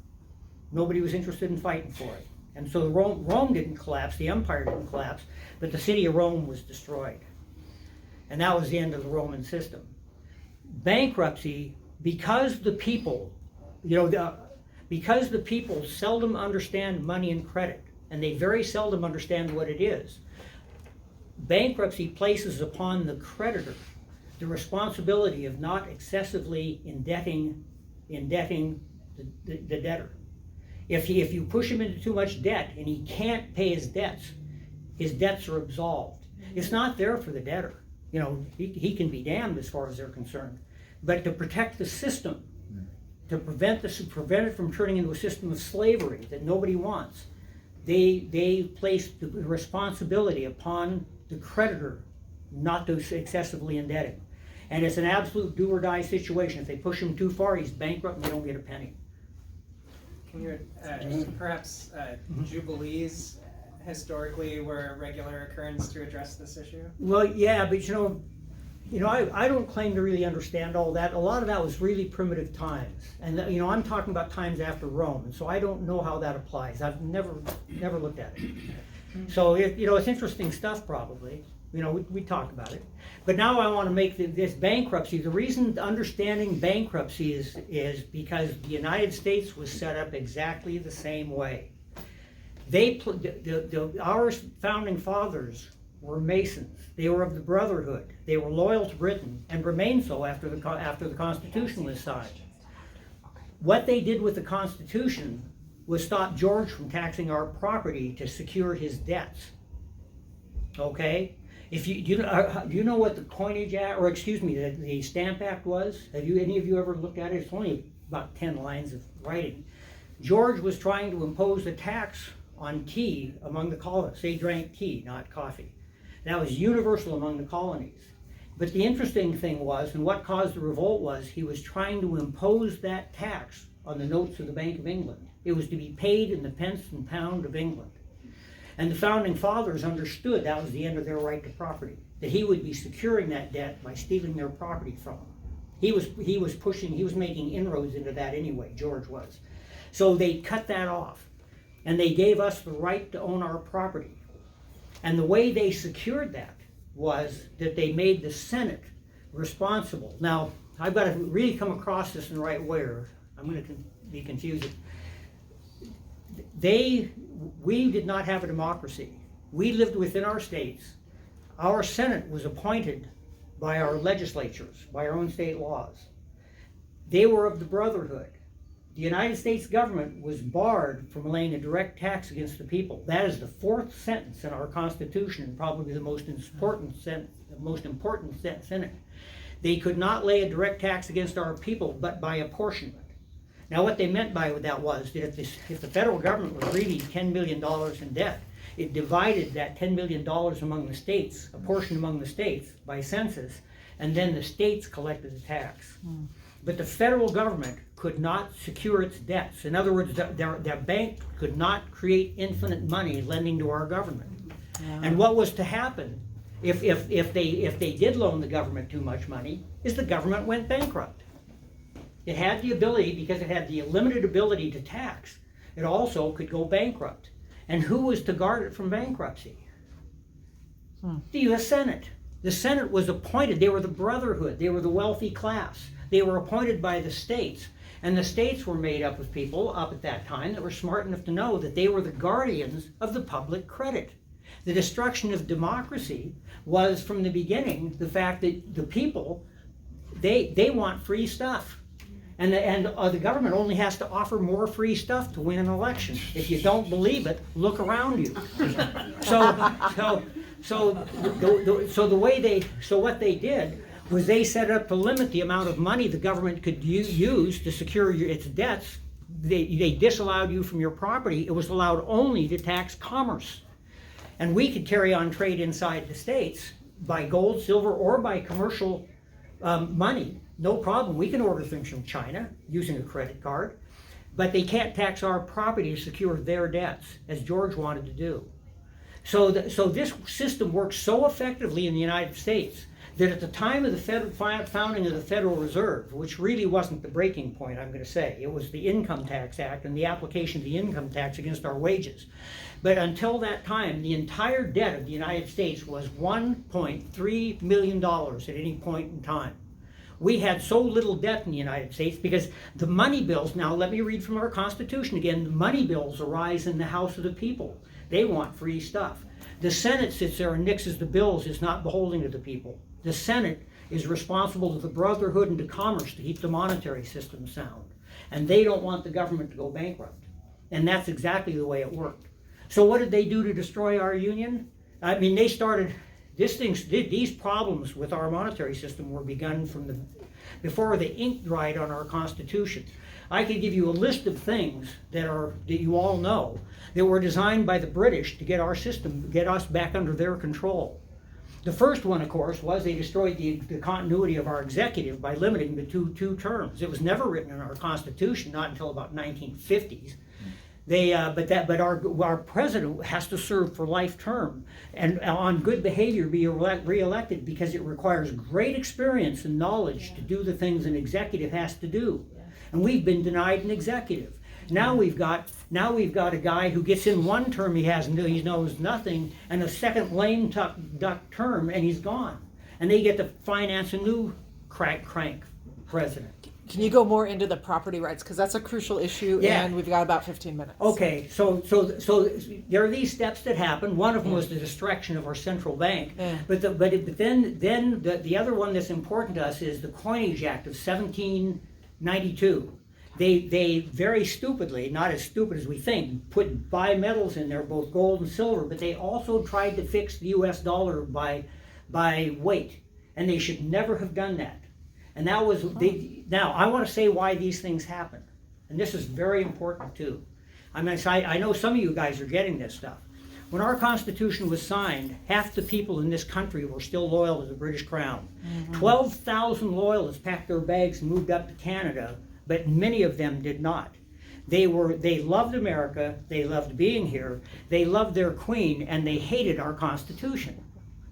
B: Nobody was interested in fighting for it. And so Rome didn't collapse, the empire didn't collapse, but the city of Rome was destroyed. And that was the end of the Roman system. Bankruptcy, because the people seldom understand money and credit, and they very seldom understand what it is, bankruptcy places upon the creditor the responsibility of not excessively indebting the debtor. If you push him into too much debt and he can't pay his debts are absolved. It's not there for the debtor. He can be damned as far as they're concerned. But to protect the system, to prevent it from turning into a system of slavery that nobody wants, they place the responsibility upon the creditor not to excessively indebt him. And it's an absolute do or die situation. If they push him too far, he's bankrupt and they don't get a penny.
E: Can you perhaps jubilees historically were a regular occurrence to address this issue?
B: Well, yeah, but I don't claim to really understand all that. A lot of that was really primitive times, and I'm talking about times after Rome, and so I don't know how that applies. I've never looked at it. So it's interesting stuff, probably. We talk about it, but now I want to make this bankruptcy. The reason understanding bankruptcy is because the United States was set up exactly the same way. Our founding fathers were Masons. They were of the Brotherhood. They were loyal to Britain and remained so after the Constitution was signed. What they did with the Constitution was stop George from taxing our property to secure his debts. Okay? Do you know what the Coinage Act, or excuse me, the Stamp Act was? Any of you ever looked at it? It's only about 10 lines of writing. George was trying to impose a tax on tea among the colonists. They drank tea, not coffee. That was universal among the colonies. But the interesting thing was, and what caused the revolt was, he was trying to impose that tax on the notes of the Bank of England. It was to be paid in the pence and pound of England. And the founding fathers understood that was the end of their right to property, that he would be securing that debt by stealing their property from them. He was making inroads into that anyway, George was. So they cut that off, and they gave us the right to own our property. And the way they secured that was that they made the Senate responsible. Now, I've got to really come across this in the right way, or I'm going to be confusing. We did not have a democracy. We lived within our states. Our Senate was appointed by our legislatures, by our own state laws. They were of the brotherhood. The United States government was barred from laying a direct tax against the people. That is the fourth sentence in our Constitution, and probably the most important sentence in it. They could not lay a direct tax against our people, but by apportionment. Now, what they meant by that was that if the federal government was really $10 million in debt, it divided that $10 million among the states, a portion among the states by census, and then the states collected the tax. But the federal government could not secure its debts. In other words, the bank could not create infinite money lending to our government. And what was to happen if they did loan the government too much money is the government went bankrupt. It had the ability, because it had the limited ability to tax, it also could go bankrupt. And who was to guard it from bankruptcy? The U.S. Senate. The Senate was appointed. They were the brotherhood. They were the wealthy class. They were appointed by the states. And the states were made up of people up at that time that were smart enough to know that they were the guardians of the public credit. The destruction of democracy was, from the beginning, the fact that the people, they want free stuff. And the government only has to offer more free stuff to win an election. If you don't believe it, look around you. So what they did was they set up to limit the amount of money the government could use to secure its debts. They disallowed you from your property. It was allowed only to tax commerce. And we could carry on trade inside the states by gold, silver, or by commercial money. No problem. We can order things from China using a credit card, but they can't tax our property to secure their debts, as George wanted to do. So this system works so effectively in the United States that at the time of the founding of the Federal Reserve, which really wasn't the breaking point, I'm going to say, it was the Income Tax Act and the application of the income tax against our wages. But until that time, the entire debt of the United States was $1.3 million at any point in time. We had so little debt in the United States because the money bills, now let me read from our Constitution again, the money bills arise in the House of the people. They want free stuff. The Senate sits there and nixes the bills, it's not beholden to the people. The Senate is responsible to the brotherhood and to commerce to keep the monetary system sound. And they don't want the government to go bankrupt. And that's exactly the way it worked. So what did they do to destroy our union? I mean, they started, these problems with our monetary system were begun from before the ink dried on our Constitution. I could give you a list of things that you all know that were designed by the British to get our system, get us back under their control. The first one, of course, was they destroyed the continuity of our executive by limiting the two terms. It was never written in our Constitution, not until about 1950s. But our president has to serve for life term and on good behavior be reelected because it requires great experience and knowledge to do the things an executive has to do. And we've been denied an executive. Now we've got a guy who gets in one term, he knows nothing, and a second lame duck term, and he's gone. And they get to finance a new crank president.
C: Can you go more into the property rights? Because that's a crucial issue,
B: Yeah.
C: and we've got about 15 minutes.
B: Okay, so there are these steps that happen. One of them was the destruction of our central bank.
C: Yeah.
B: But then the other one that's important to us is the Coinage Act of 1792. They very stupidly, not as stupid as we think, put bimetals in there, both gold and silver, but they also tried to fix the US dollar by weight. And they should never have done that. And that was, now I want to say why these things happen. And this is very important too. I mean, I know some of you guys are getting this stuff. When our Constitution was signed, half the people in this country were still loyal to the British Crown. 12,000 loyalists packed their bags and moved up to Canada, but many of them did not. They loved America, they loved being here, they loved their queen, and they hated our Constitution.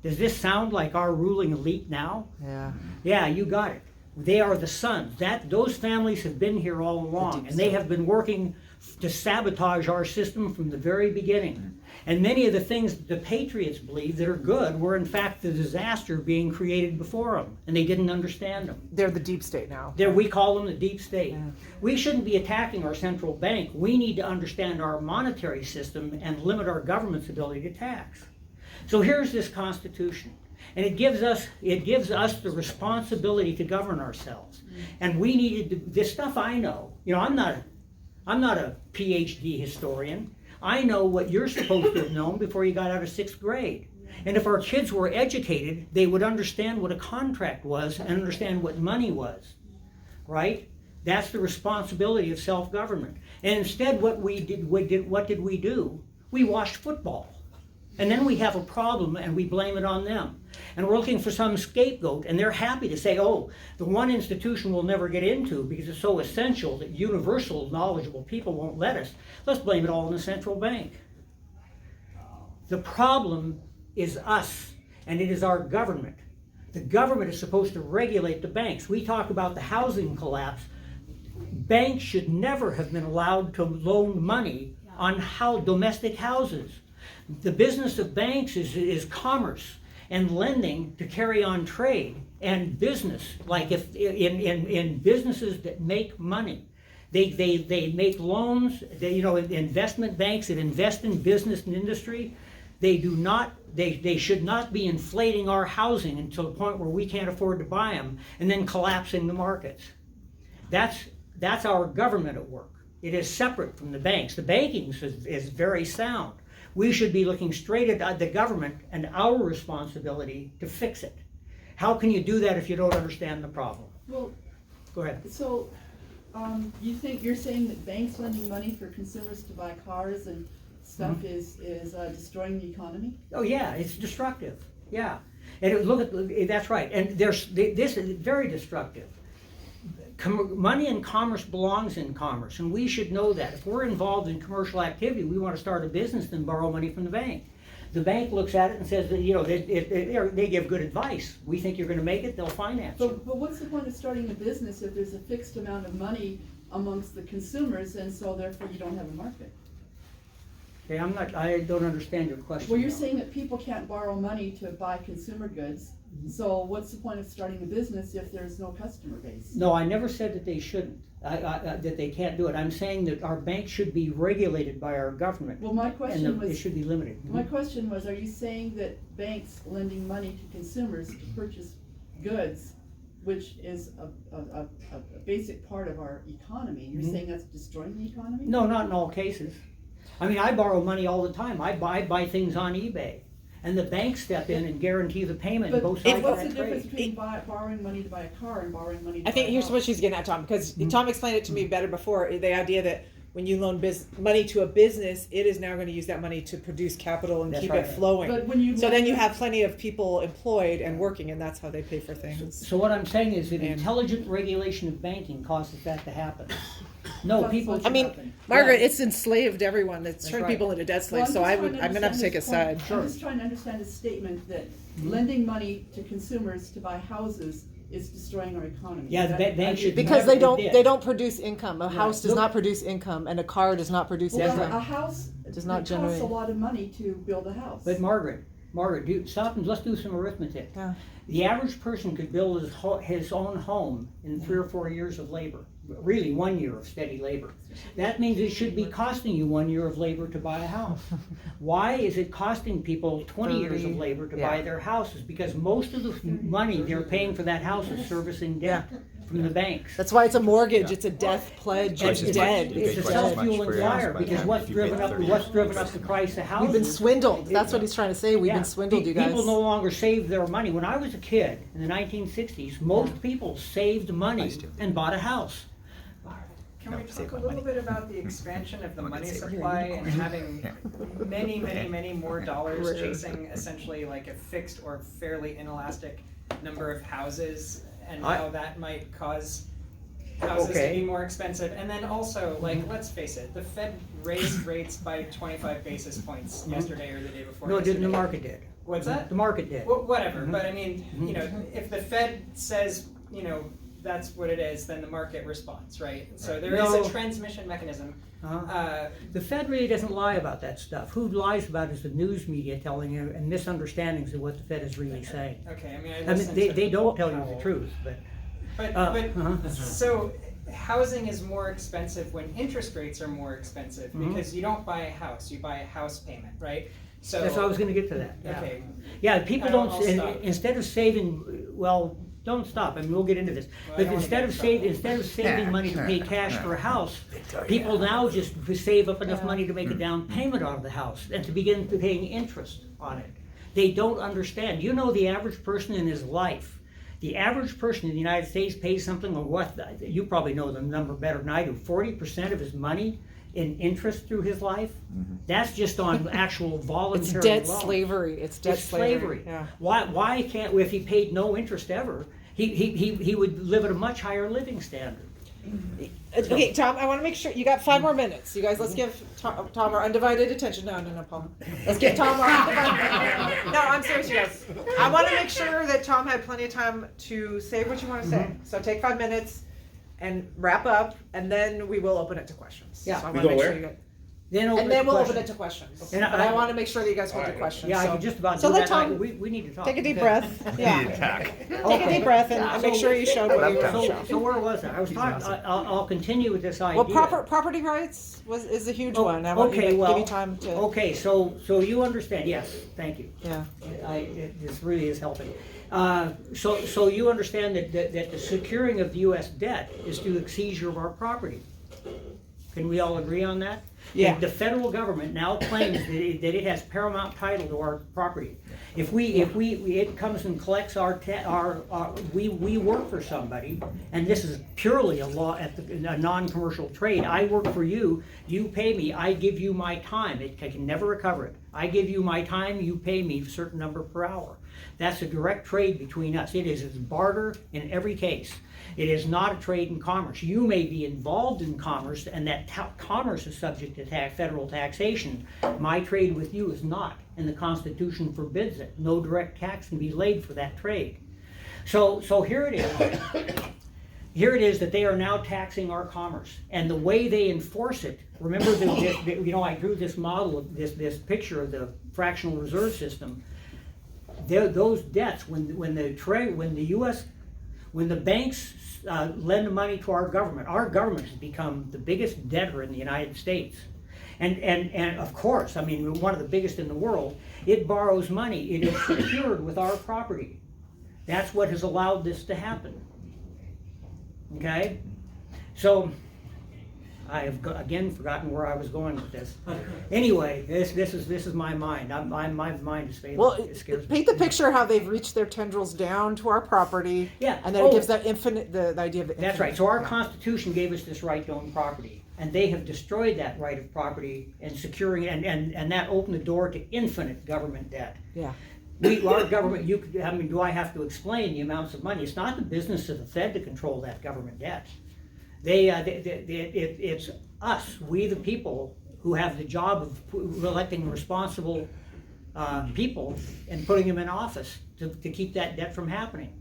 B: Does this sound like our ruling elite now?
C: Yeah.
B: Yeah, you got it. They are the sons. Those families have been here all along, and they have been working to sabotage our system from the very beginning. And many of the things that the patriots believe that are good were in fact the disaster being created before them, and they didn't understand them.
C: They're the deep state now.
B: We call them the deep state. We shouldn't be attacking our central bank. We need to understand our monetary system and limit our government's ability to tax. So here's this Constitution, and it gives us the responsibility to govern ourselves. And we needed to, this stuff I know. You know, I'm not a PhD historian. I know what you're supposed to have known before you got out of 6th grade. And if our kids were educated, they would understand what a contract was and understand what money was, right? That's the responsibility of self-government. And instead, what did we do? We watched football. And then we have a problem and we blame it on them. And we're looking for some scapegoat, and they're happy to say, oh, the one institution we'll never get into because it's so essential that universal, knowledgeable people won't let us. Let's blame it all on the central bank. The problem is us, and it is our government. The government is supposed to regulate the banks. We talk about the housing collapse. Banks should never have been allowed to loan money on domestic houses. The business of banks is commerce and lending to carry on trade and business. Like if in businesses that make money, they make loans. Investment banks that invest in business and industry, they should not be inflating our housing until the point where we can't afford to buy them and then collapsing the markets. That's our government at work. It is separate from the banks. The banking is very sound. We should be looking straight at the government and our responsibility to fix it. How can you do that if you don't understand the problem?
A: Well,
B: go ahead.
A: So, you're saying that banks lending money for consumers to buy cars and stuff is destroying the economy?
B: Oh yeah, it's destructive. Yeah, and that's right. And this is very destructive. Money and commerce belongs in commerce, and we should know that. If we're involved in commercial activity, we want to start a business, then borrow money from the bank. The bank looks at it and says that, they give good advice. We think you're going to make it, they'll finance you.
A: But what's the point of starting a business if there's a fixed amount of money amongst the consumers, and so therefore you don't have a market?
B: Okay, I don't understand your question.
A: Well, you're
B: now.
A: saying that people can't borrow money to buy consumer goods. So what's the point of starting a business if there's no customer base?
B: No, I never said that they shouldn't, that they can't do it. I'm saying that our banks should be regulated by our government.
A: Well, my question
B: and
A: was,
B: it should be limited.
A: my question was, are you saying that banks lending money to consumers to purchase goods, which is a basic part of our economy, you're saying that's destroying the economy?
B: No, not in all cases. I mean, I borrow money all the time. I buy things on eBay. And the banks step in and guarantee the payment,
A: But
B: both sides
A: what's
B: of
A: the
B: that
A: difference
B: trade.
A: between borrowing money to buy a car and borrowing money to buy
C: I think
A: a
C: here's
A: house?
C: what she's getting at, Tom, because Tom explained it to me better before. The idea that when you loan money to a business, it is now going to use that money to produce capital and
B: That's
C: keep
B: right.
C: it flowing.
A: But when you
C: So
A: loan-
C: then you have plenty of people employed and working, and that's how they pay for things.
B: So what I'm saying is that
C: And-
B: intelligent regulation of banking causes that to happen. No, people.
A: That's
C: I mean,
A: happen.
C: Margaret, it's enslaved everyone. It's turned
B: right.
C: people into debt
A: Well,
C: slaves. So I'm going to have to take a side.
A: I'm just trying to understand his statement that lending money to consumers to buy houses is destroying our economy.
B: Yeah, the bank should
C: Because
B: never
C: they
B: did.
C: don't produce income. A house does
B: Look-
C: not produce income, and a car does not produce
A: Well,
C: income.
A: a house,
C: does not
A: it costs
C: generate-
A: a lot of money to build a house.
B: But Margaret, stop and let's do some arithmetic.
C: Yeah.
B: The average person could build his own home in 3 or 4 years of labor. Really, 1 year of steady labor. That means it should be costing you 1 year of labor to buy a house. Why is it costing people 20 years of labor to buy their houses? Because most of the money they're paying for that house is servicing debt from the banks.
C: That's why it's a mortgage. It's a death pledge.
B: And
C: It's
I: Twice as
C: dead.
I: much.
B: It's a
I: Twice as much
B: self-fueling
I: for your house
B: fire
I: by the
B: because
I: time
B: what's
I: if you
B: driven
I: paid
B: up
I: 30
B: the price of houses?
C: We've been swindled. That's what he's trying to say. We've been swindled, you guys.
B: People no longer save their money. When I was a kid in the 1960s, most people saved money and bought a house.
E: Can we
I: No, save
E: talk a
I: my
E: little
I: money.
E: bit about the expansion of the money
I: save it.
E: supply and having many,
I: Okay.
E: many more dollars chasing essentially like a fixed or fairly inelastic number of houses, and how that might cause houses to be more expensive? And then also, like, let's face it, the Fed raised rates by 25 basis points yesterday or the day before
B: No, it didn't. The
E: yesterday.
B: market did.
E: What's that?
B: The market did.
E: Whatever, but I mean, if the Fed says, that's what it is, then the market responds, right? So there is
B: No.
E: a transmission mechanism
B: The Fed really doesn't lie about that stuff. Who lies about it is the news media telling you, and misunderstandings of what the Fed is really saying.
E: Okay, I mean,
B: I mean, they don't tell you the truth, but.
E: So housing is more expensive when interest rates are more expensive because you don't buy a house, you buy a house payment, right? So
B: That's what I was gonna get to that. Yeah.
E: Okay.
B: Yeah, people
E: I'll
B: don't,
E: stop.
B: instead of saving, well, don't stop, I mean, we'll get into this.
E: Well, I
B: But
E: don't wanna
B: instead of saving money to pay cash for a house, people now just save up enough money to make a down payment on the house and to begin paying interest on it. They don't understand. You know, the average person in his life, the average person in the United States pays something on what, you probably know the number better than I do, 40% of his money in interest through his life. That's just on actual voluntary
C: It's debt
B: loans.
C: slavery. It's debt
B: It's slavery.
C: Yeah.
B: Why can't, if he paid no interest ever, he would live at a much higher living standard.
C: Okay, Tom, I want to make sure you got 5 more minutes. You guys, let's give Tom our undivided attention. No, Paul. Let's give Tom our undivided. No, I'm serious, you guys. I want to make sure that Tom had plenty of time to say what you want to say. So take 5 minutes and wrap up, and then we will open it to questions.
B: Yeah.
C: So I
H: We
C: want to
H: go
C: make sure
H: where?
C: you got.
B: Then
C: And then we'll open
B: questions.
C: it to questions.
B: And
C: But I want to make sure that you guys hold your questions.
B: Yeah, I
C: so.
B: can just about
C: So
B: do
C: let
B: that.
C: Tom
B: We need to talk.
C: take a deep
B: Okay.
C: breath. Yeah. Take a deep breath and make sure you showed what you were to show.
B: So where was I? I was talking, I'll continue with this idea.
C: Well, property rights is a huge one. I want you to give you time to.
B: Okay, so you understand, yes, thank you.
C: Yeah.
B: This really is helping. So you understand that the securing of the US debt is through the seizure of our property. Can we all agree on that?
C: Yeah.
B: The federal government now claims that it has paramount title to our property. If it comes and collects we work for somebody, and this is purely a law a non-commercial trade. I work for you, you pay me, I give you my time. I can never recover it. I give you my time, you pay me a certain number per hour. That's a direct trade between us. It's barter in every case. It is not a trade in commerce. You may be involved in commerce, and that commerce is subject to federal taxation. My trade with you is not, and the Constitution forbids it. No direct tax can be laid for that trade. So here it is. Here it is that they are now taxing our commerce, and the way they enforce it. Remember, I drew this model of this picture of the fractional reserve system. Those debts, when the banks lend money to our government has become the biggest debtor in the United States. And of course, I mean, one of the biggest in the world. It borrows money. It is secured with our property. That's what has allowed this to happen. Okay? So, I have again forgotten where I was going with this. Anyway, this is my mind. My mind is failing.
C: Well,
B: It scares me.
C: paint the picture how they've reached their tendrils down to our property.
B: Yeah.
C: And then it gives that the idea of the
B: That's
C: infinite.
B: right. So our Constitution gave us this right to own property, and they have destroyed that right of property and securing it, and that opened the door to infinite government debt.
C: Yeah.
B: Our government, do I have to explain the amounts of money? It's not the business of the Fed to control that government debt. It's us, we the people, who have the job of electing responsible people and putting them in office to keep that debt from happening.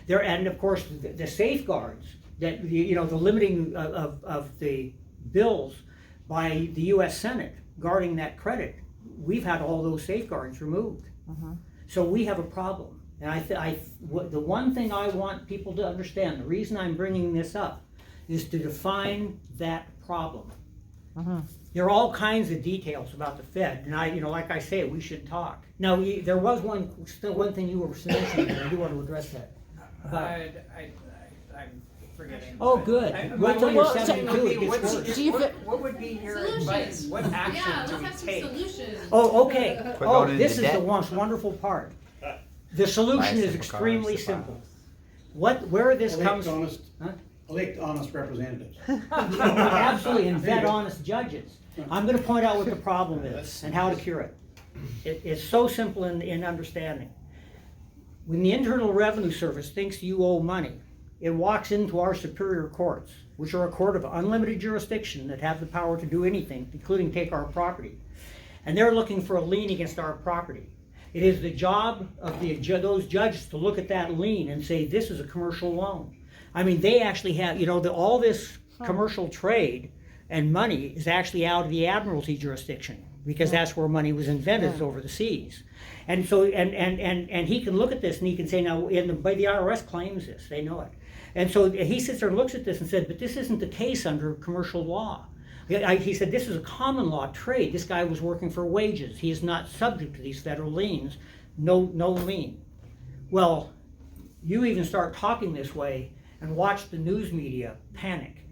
B: And of course, the safeguards that the limiting of the bills by the U.S. Senate guarding that credit. We've had all those safeguards removed. So we have a problem. And the one thing I want people to understand, the reason I'm bringing this up, is to define that problem. There are all kinds of details about the Fed, and like I say, we should talk. Now, there was one thing you were mentioning, and I do want to address that.
E: I'm forgetting.
B: Oh, good. Wait till you're 72, it gets worse.
E: What would be your advice? What action do we take?
B: Oh, okay.
I: Quit
B: Oh,
I: going into
B: this is the
I: debt.
B: most wonderful part. The solution is
I: Nice
B: extremely
I: simple
B: simple. Where this comes,
F: Elect honest representatives.
B: absolutely, and vet honest judges. I'm going to point out what the problem is and how to cure it. It's so simple in understanding. When the Internal Revenue Service thinks you owe money, it walks into our superior courts, which are a court of unlimited jurisdiction that have the power to do anything, including take our property. And they're looking for a lien against our property. It is the job of those judges to look at that lien and say, this is a commercial loan. I mean, they actually have, all this commercial trade and money is actually out of the admiralty jurisdiction, because that's where money was invented, is over the seas. And so, and he can look at this and he can say, now, but the IRS claims this, they know it. And so he sits there and looks at this and said, but this isn't the case under commercial law. He said, this is a common law trade. This guy was working for wages. He is not subject to these federal liens. No lien. Well, you even start talking this way and watch the news media panic.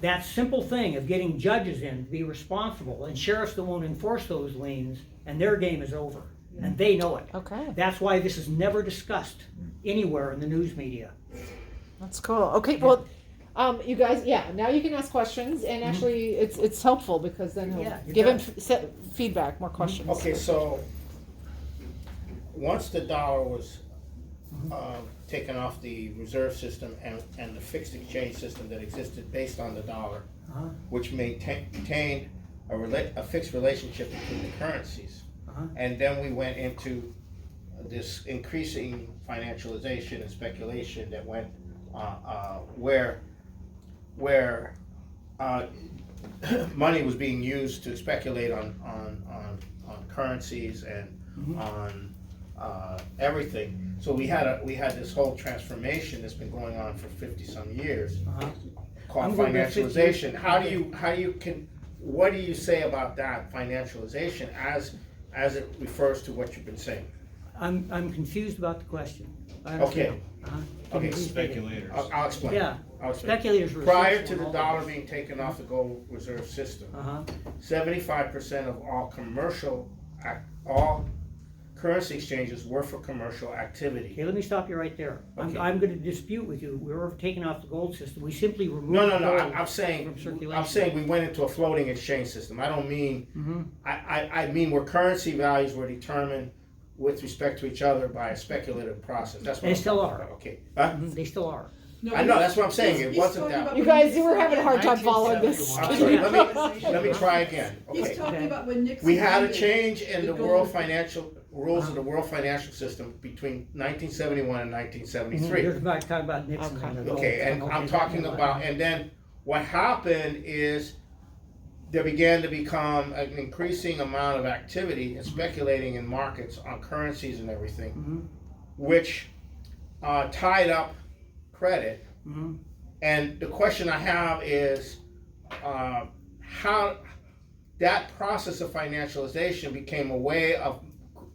B: That simple thing of getting judges in to be responsible, and sheriffs that won't enforce those liens, and their game is over. And they know it.
C: Okay.
B: That's why this is never discussed anywhere in the news media.
C: That's cool. Okay, well, you guys, now you can ask questions, and actually, it's helpful because then he'll give him feedback, more questions.
H: Okay, so once the dollar was taken off the reserve system and the fixed exchange system that existed based on the dollar, which maintained a fixed relationship between the currencies, and then we went into this increasing financialization and speculation that went where money was being used to speculate on currencies and on everything. So we had this whole transformation that's been going on for 50-some years, called financialization. What do you say about that financialization as it refers to what you've been saying?
B: I'm confused about the question.
H: Okay. Okay.
D: Speculators.
H: I'll explain.
B: Yeah.
H: I'll explain.
B: Speculators were
H: Prior
B: essential
H: to
B: in
H: the
B: all
H: dollar
B: this.
H: being taken off the gold reserve system,
B: Uh-huh.
H: 75% of all currency exchanges were for commercial activity.
B: Okay, let me stop you right there.
H: Okay.
B: I'm going to dispute with you. We were taking off the gold system. We simply removed
H: No.
B: the gold
H: I'm saying
B: from circulation.
H: we went into a floating exchange system. I don't mean.
B: Mm-hmm.
H: I mean where currency values were determined with respect to each other by a speculative process. That's what
B: They
H: I'm
B: still
H: talking
B: are.
H: about. Okay. Huh?
B: Mhm, they still are.
A: No,
H: I know, that's what I'm saying. It
A: he's
H: wasn't
A: talking
H: that.
A: about
C: You
A: when
C: guys, you were having a hard time following this.
H: I'm sorry. Let me try again.
A: He's
H: Okay.
A: talking about when Nixon.
H: We had a
A: ended
H: change in
A: the
H: the
A: gold-
H: world financial rules of the world financial system between 1971 and 1973.
B: You're talking about Nixon.
C: Okay.
B: and the gold.
H: Okay, and I'm talking about, and then what happened is there began to become an increasing amount of activity and speculating in markets on currencies and everything, which tied up credit. And the question I have is how that process of financialization became a way of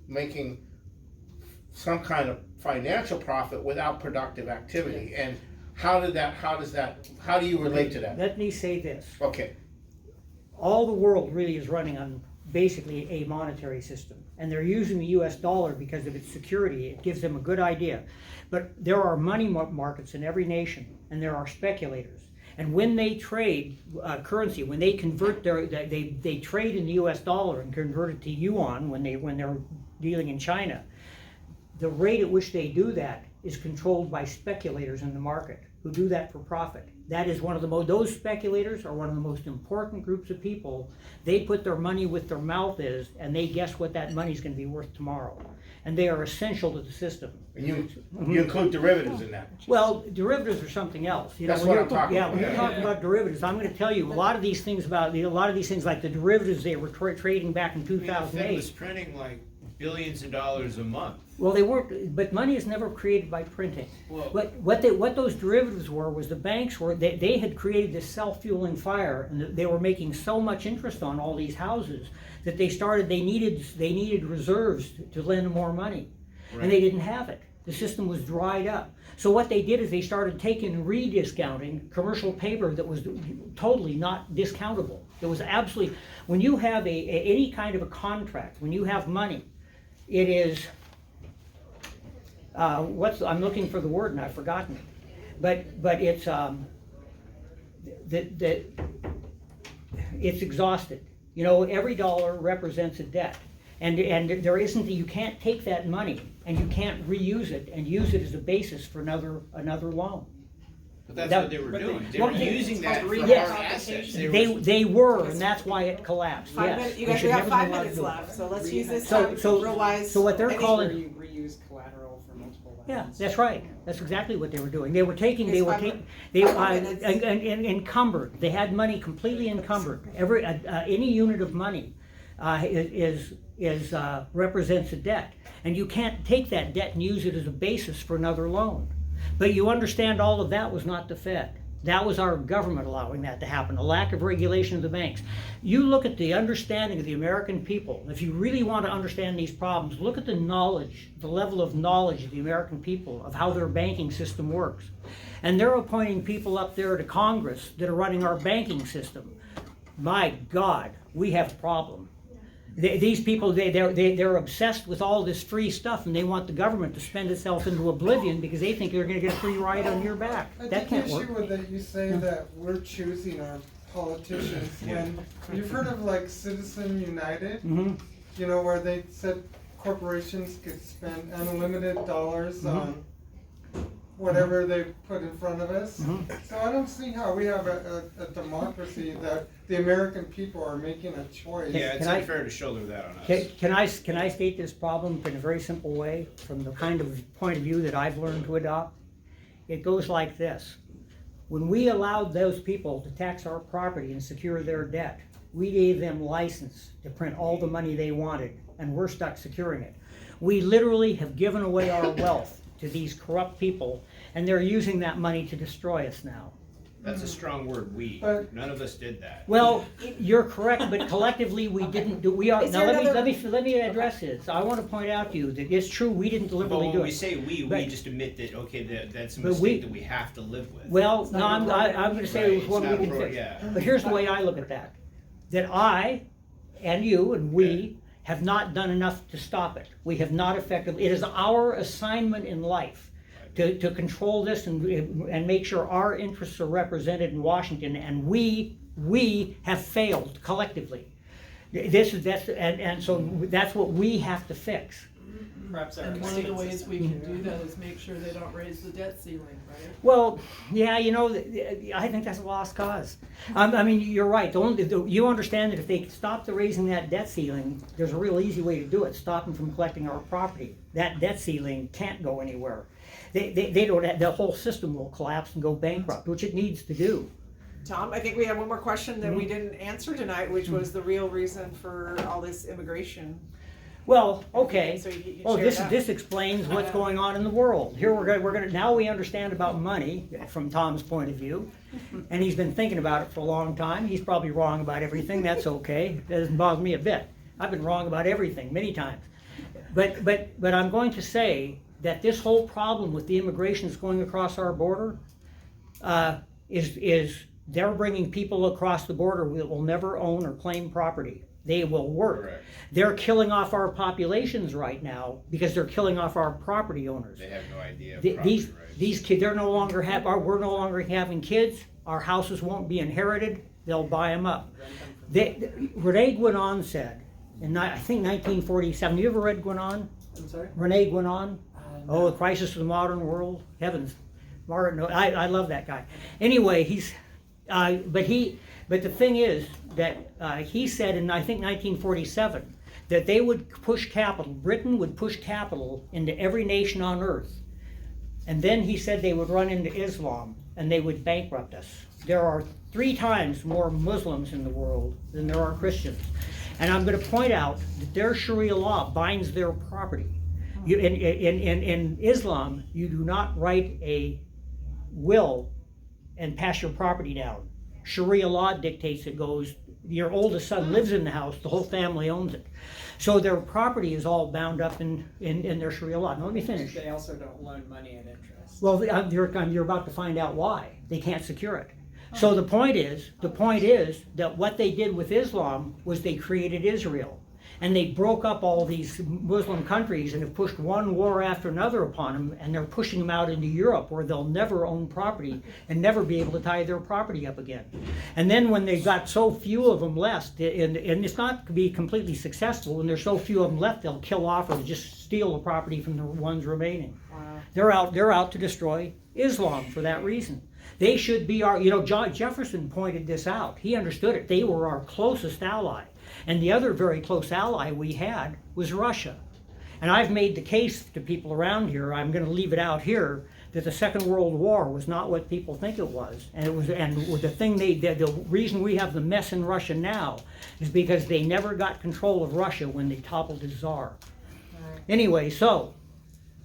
H: making some kind of financial profit without productive activity. And how do you relate to that?
B: Let me say this.
H: Okay.
B: All the world really is running on basically a monetary system. And they're using the US dollar because of its security. It gives them a good idea. But there are money markets in every nation, and there are speculators. And when they trade currency, when they convert they trade in the US dollar and convert it to yuan when they're dealing in China, the rate at which they do that is controlled by speculators in the market who do that for profit. That is one of the those speculators are one of the most important groups of people. They put their money where their mouth is, and they guess what that money is going to be worth tomorrow. And they are essential to the system.
H: And you include derivatives in that.
B: Well, derivatives are something else.
H: That's what I'm talking about.
B: When you're talking about derivatives, I'm going to tell you a lot of these things like the derivatives they were trading back in
D: I mean, the Fed
B: 2008.
D: was printing like billions of dollars a month.
B: Well, they weren't, but money is never created by printing.
D: Well-
B: What those derivatives were was the banks they had created this self-fueling fire, and they were making so much interest on all these houses that they needed reserves to lend more money, and they didn't have it. The system was dried up. So what they did is they started taking rediscounting commercial paper that was totally not discountable. It was absolutely, when you have any kind of a contract, when you have money, it is, I'm looking for the word and I've forgotten it. But it's, it's exhausted. You know, every dollar represents a debt. And there isn't, you can't take that money and you can't reuse it and use it as a basis for another loan.
D: But that's
B: That-
D: what they were
E: but
D: doing. They
B: well,
D: were
B: they-
D: using that for
B: Yes.
D: hard assets.
B: They were, and that's why it collapsed,
I: You
B: yes.
I: guys,
B: They
I: we
B: should
I: have
B: never be
I: 5
B: allowed to
I: minutes
B: do it.
I: left, so let's use this
B: So-
I: time
B: so-
I: to real wise.
B: so what they're
E: Where
B: calling,
E: you reuse collateral for multiple lenders.
B: Yeah, that's right. That's exactly what they were doing. They were taking,
C: It's
B: they
C: five minutes.
B: encumbered. They had money completely encumbered. Any unit of money represents a debt, and you can't take that debt and use it as a basis for another loan. But you understand all of that was not the Fed. That was our government allowing that to happen, a lack of regulation of the banks. You look at the understanding of the American people. If you really want to understand these problems, look at the knowledge, the level of knowledge of the American people of how their banking system works. And they're appointing people up there to Congress that are running our banking system. My God, we have a problem. These people, they're obsessed with all this free stuff, and they want the government to spend itself into oblivion because they think they're going to get a free ride on your back.
G: I
B: That
G: take
B: can't
G: issue
B: work.
G: with that you say that we're choosing our politicians when you've heard of like Citizen United,
B: Mhm.
G: you know, where they said corporations could spend unlimited dollars on whatever they put in front of us. So I don't see how we have a democracy that the American people are making a choice.
D: Yeah, it's
B: Can I-
D: unfair to shoulder that on us.
B: Can I state this problem in a very simple way from the kind of point of view that I've learned to adopt? It goes like this. When we allowed those people to tax our property and secure their debt, we gave them license to print all the money they wanted, and we're stuck securing it. We literally have given away our wealth to these corrupt people, and they're using that money to destroy us now.
D: That's a strong word, we.
G: But-
D: None of us did that.
B: Well, you're correct, but collectively we didn't do. We are
C: Is
B: now.
C: there
B: Let me address this. I want to point out to you that it's true we didn't
D: But
B: deliberately
D: when
B: do
D: we
B: it.
D: say we
B: But-
D: just admit that, okay, that's a
B: But
D: mistake that we have to live with.
B: Well, no, I'm going to say
D: Right,
B: what
D: it's
B: we
D: not
B: can fix.
D: yeah.
B: But here's the way I look at that: that I, and you, and we have not done enough to stop it. We have not effectively. It is our assignment in life to control this and make sure our interests are represented in Washington, and we have failed collectively. So that's what we have to fix.
E: Perhaps our
A: And one of the
E: state
A: ways
E: system.
A: we can do that is make sure they don't raise the debt ceiling, right?
B: Well, yeah, I think that's a lost cause. I mean, you're right. You understand that if they stop raising that debt ceiling, there's a real easy way to do it. Stop them from collecting our property. That debt ceiling can't go anywhere. They don't. The whole system will collapse and go bankrupt, which it needs to do.
C: Tom, I think we have one more question that we didn't answer tonight, which was the real reason for all this immigration.
B: Well, okay.
C: So you can
B: Oh,
C: share
B: this
C: that.
B: explains what's going on in the world. Here we're gonna now we understand about money from Tom's point of view, and he's been thinking about it for a long time. He's probably wrong about everything. That's okay. That doesn't bother me a bit. I've been wrong about everything many times. But I'm going to say that this whole problem with the immigration that's going across our border is they're bringing people across the border that will never own or claim property. They will work.
D: Correct.
B: They're killing off our populations right now because they're killing off our property owners.
D: They have no idea of
B: Th-
D: property
B: These
D: rights.
B: these kids, we're no longer having kids. Our houses won't be inherited. They'll buy them up. Rene Guénon said, I think 1947. You ever read Guénon?
A: I'm sorry?
B: Rene Guénon? Oh, The Crisis of the Modern World. Heavens, Martin. I love that guy. Anyway, but the thing is that he said in I think 1947 that they would push capital. Britain would push capital into every nation on earth, and then he said they would run into Islam and they would bankrupt us. There are 3 times more Muslims in the world than there are Christians, and I'm going to point out that their Sharia law binds their property. In Islam, you do not write a will and pass your property down. Sharia law dictates it goes, your oldest son lives in the house, the whole family owns it. So their property is all bound up in their Sharia law. Now let me finish.
E: They also don't loan money at interest.
B: Well, you're about to find out why. They can't secure it. So the point is that what they did with Islam was they created Israel. And they broke up all these Muslim countries and have pushed one war after another upon them, and they're pushing them out into Europe where they'll never own property and never be able to tie their property up again. And then when they've got so few of them left, and it's not to be completely successful, when there's so few of them left, they'll kill off or just steal the property from the ones remaining.
C: Wow.
B: They're out to destroy Islam for that reason. They should be John Jefferson pointed this out. He understood it. They were our closest ally. And the other very close ally we had was Russia. And I've made the case to people around here, I'm gonna leave it out here, that the Second World War was not what people think it was. And it was, and the thing the reason we have the mess in Russia now is because they never got control of Russia when they toppled the Tsar. Anyway, so.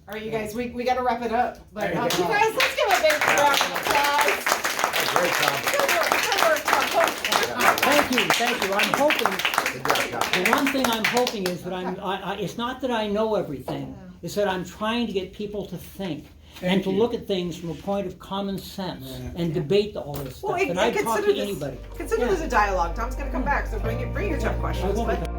C: All right, you guys, we got to wrap it up. But
H: There
C: you
H: you go.
C: guys, let's give a big round of applause.
H: Great job.
B: Thank you. I'm hoping, the one thing I'm hoping is that it's not that I know everything, it's that I'm trying to get people to think. And to look at things from a point of common sense and debate all this stuff.
C: Well,
B: And I'd talk to
C: consider
B: anybody.
C: this a dialogue. Tom's going to come back, so bring your tough questions.
B: I won't
C: but-